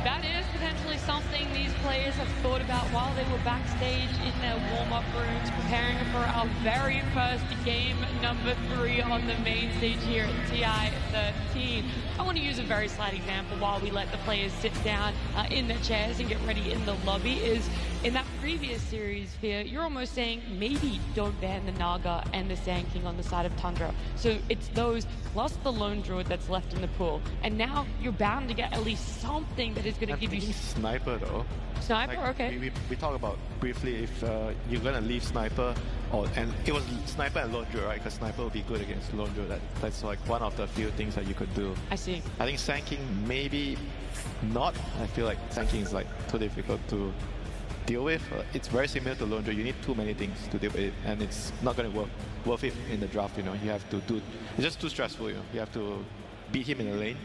C: That is potentially something these players have thought about while they were backstage in their warm-up rooms preparing for our very first game number 3 on the main stage here at TI13. I want to use a very slight example while we let the players sit down in their chairs and get ready in the lobby is in that previous series here, you're almost saying maybe don't ban the Naga and the Sand King on the side of Tundra. So it's those plus the Lone Druid that's left in the pool. And now you're bound to get at least something that is going to give you...
F: Sniper though.
C: Sniper, okay.
F: We talked about briefly if you're going to leave Sniper, and it was Sniper and Lone Druid, right? Because Sniper will be good against Lone Druid. That's like one of the few things that you could do.
C: I see.
F: I think Sand King maybe not. I feel like Sand King is like too difficult to deal with. It's very similar to Lone Druid. You need too many things to deal with it, and it's not going to work worth it in the draft. You have to do. It's just too stressful. You have to beat him in the lane.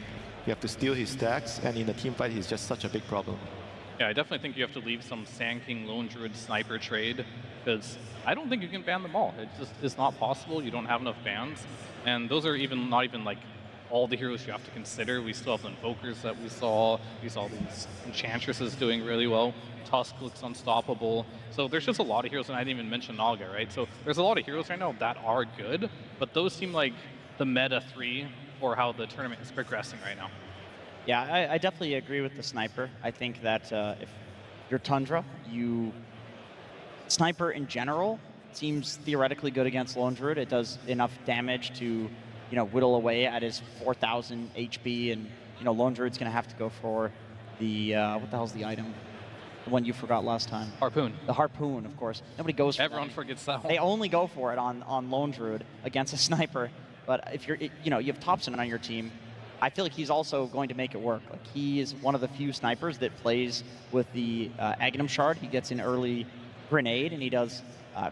F: You have to steal his stacks, and in the team fight, he's just such a big problem.
D: Yeah, I definitely think you have to leave some Sand King, Lone Druid, Sniper trade, because I don't think you can ban them all. It just is not possible. You don't have enough bans, and those are not even like all the heroes you have to consider. We still have the Invokers that we saw. We saw these Enchantresses doing really well. Tusk looks unstoppable. So there's just a lot of heroes, and I didn't even mention Naga, right? So there's a lot of heroes right now that are good, but those seem like the meta 3 for how the tournament is progressing right now.
E: Yeah, I definitely agree with the Sniper. I think that if you're Tundra, Sniper in general seems theoretically good against Lone Druid. It does enough damage to, whittle away at his 4,000 HP, and, Lone Druid's going to have to go for the, what the hell's the item? The one you forgot last time.
D: Harpoon.
E: The Harpoon, of course. Nobody goes for
D: Everyone forgets that one.
E: They only go for it on Lone Druid against a Sniper. But if you have Thompson on your team, I feel like he's also going to make it work. Like, he is one of the few snipers that plays with the Aghanim Shard. He gets an early grenade, and he does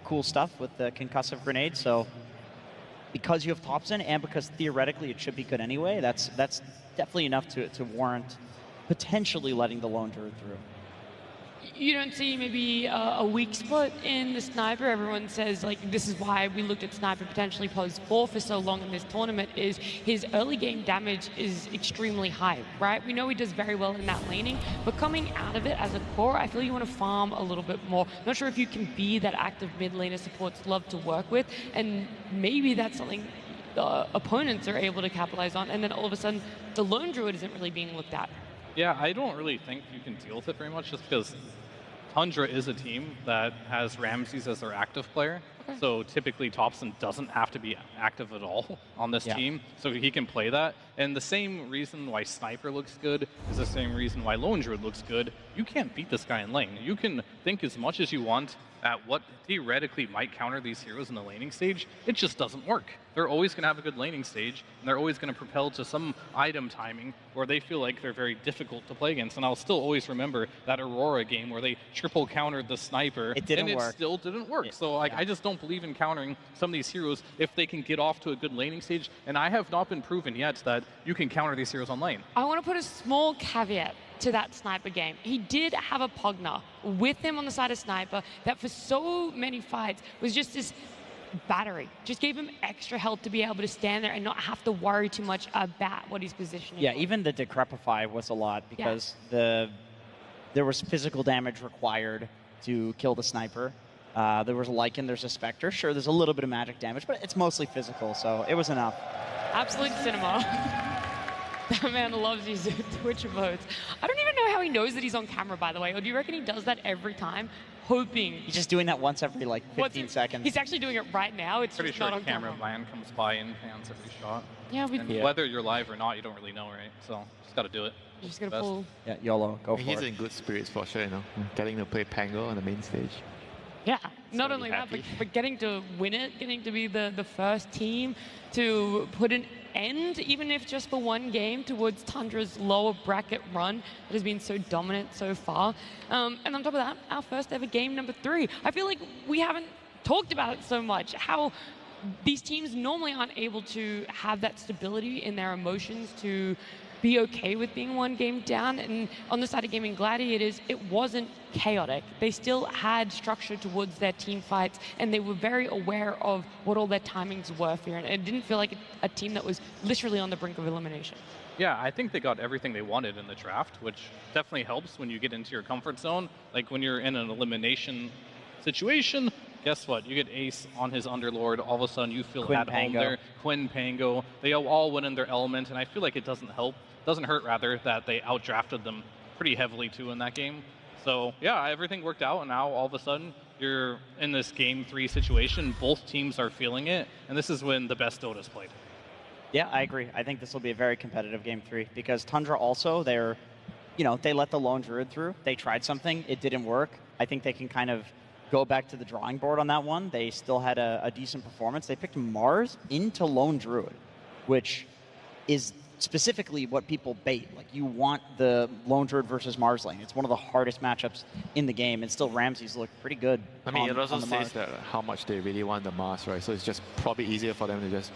E: cool stuff with the concussive grenade. So because you have Thompson, and because theoretically it should be good anyway, that's definitely enough to warrant potentially letting the lone druid through.
C: You don't see maybe a weak spot in the sniper. Everyone says, like, this is why we looked at sniper potentially pose 4 for so long in this tournament, is his early game damage is extremely high, right? We know he does very well in that laning, but coming out of it as a core, I feel you want to farm a little bit more. Not sure if you can be that active mid laner supports love to work with, and maybe that's something the opponents are able to capitalize on, and then all of a sudden, the lone druid isn't really being looked at.
D: Yeah, I don't really think you can deal with it very much, just because Tundra is a team that has Ramses as their active player. Okay. So typically Thompson doesn't have to be active at all on this team, so he can play that. And the same reason why Sniper looks good is the same reason why Lone Druid looks good. You can't beat this guy in lane. You can think as much as you want at what theoretically might counter these heroes in the laning stage. It just doesn't work. They're always going to have a good laning stage, and they're always going to propel to some item timing where they feel like they're very difficult to play against. And I'll still always remember that Aurora game where they triple countered the Sniper,
E: and it
D: still didn't work. So like, I just don't believe in countering some of these heroes if they can get off to a good laning stage, and I have not been proven yet that you can counter these heroes on lane.
C: I want to put a small caveat to that Sniper game. He did have a Pugna with him on the side of Sniper that for so many fights was just this battery. Just gave him extra health to be able to stand there and not have to worry too much about what he's positioning.
E: Yeah, even the Decrepify was a lot because there was physical damage required to kill the Sniper. There was a Lycan, there's a Spectre. Sure, there's a little bit of magic damage, but it's mostly physical, so it was enough.
C: Absolute cinema. That man loves his Twitch emotes. I don't even know how he knows that he's on camera, by the way. Or do you reckon he does that every time, hoping?
E: He's just doing that once every, like, 15 seconds.
C: He's actually doing it right now. It's
D: pretty
C: just
D: sure
C: not on
D: camera man comes by and pans every shot.
C: Yeah,
D: and whether you're live or not, you don't really know, right? So just got to do it.
C: You're just gonna pull.
E: Yeah, YOLO, go for it.
F: He's in good spirits for sure, you know, getting to play Pango on the main stage.
C: Yeah, not only that, but getting to win it, getting to be the first team to put an end, even if just for one game, towards Tundra's lower bracket run that has been so dominant so far. And on top of that, our first ever game number 3. I feel like we haven't talked about it so much, how these teams normally aren't able to have that stability in their emotions to be okay with being one game down. And on the side of Gaming Gladiators, it wasn't chaotic. They still had structure towards their team fights, and they were very aware of what all their timings were for it. And it didn't feel like a team that was literally on the brink of elimination.
D: Yeah, I think they got everything they wanted in the draft, which definitely helps when you get into your comfort zone. Like when you're in an elimination situation, guess what? You get Ace on his Underlord. All of a sudden, you feel at home there. Quinn, Pango, they all went in their element, and I feel like it doesn't hurt rather, that they outdrafted them pretty heavily too in that game. So yeah, everything worked out, and now all of a sudden you're in this game 3 situation. Both teams are feeling it, and this is when the best Dota's played.
E: Yeah, I agree. I think this will be a very competitive game 3 because Tundra also, they let the Lone Druid through. They tried something, it didn't work. I think they can kind of go back to the drawing board on that one. They still had a decent performance. They picked Mars into Lone Druid, which is specifically what people bait. Like, you want the Lone Druid versus Mars lane. It's one of the hardest matchups in the game, and still Ramses look pretty good.
F: I mean, it also says that how much they really want the Mars, right? So it's just probably easier for them to just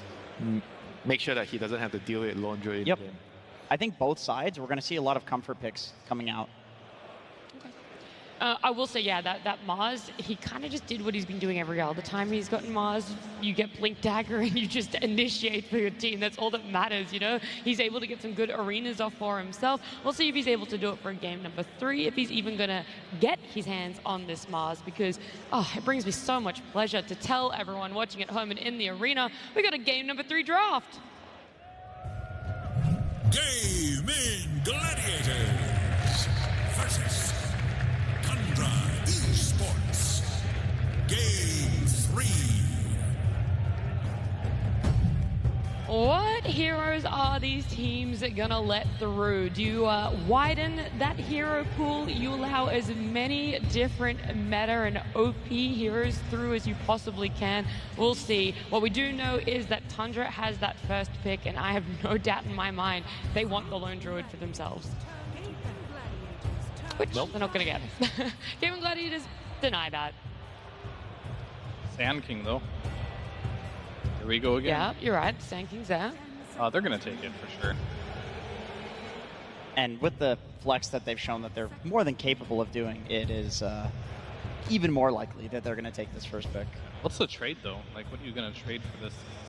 F: make sure that he doesn't have to deal with Lone Druid.
E: Yep. I think both sides, we're going to see a lot of comfort picks coming out.
C: I will say, yeah, that Mars, he kind of just did what he's been doing every other time he's gotten Mars. You get Blink Dagger and you just initiate for your team. That's all that matters, you know? He's able to get some good arenas off for himself. We'll see if he's able to do it for game number 3, if he's even going to get his hands on this Mars, because, it brings me so much pleasure to tell everyone watching at home and in the arena, we got a game number 3 draft.
M: Gaming Gladiators versus Tundra Esports. Game 3.
C: What heroes are these teams gonna let through? Do you widen that hero pool? You allow as many different meta and OP heroes through as you possibly can. We'll see. What we do know is that Tundra has that first pick, and I have no doubt in my mind they want the Lone Druid for themselves. Which they're not gonna get. Gaming Gladiators deny that.
D: Sand King, though. Here we go again.
C: Yeah, you're right. Sand King's there.
D: They're going to take it for sure.
E: And with the flex that they've shown that they're more than capable of doing, it is even more likely that they're going to take this first pick.
D: What's the trade though? Like, what are you going to trade for this?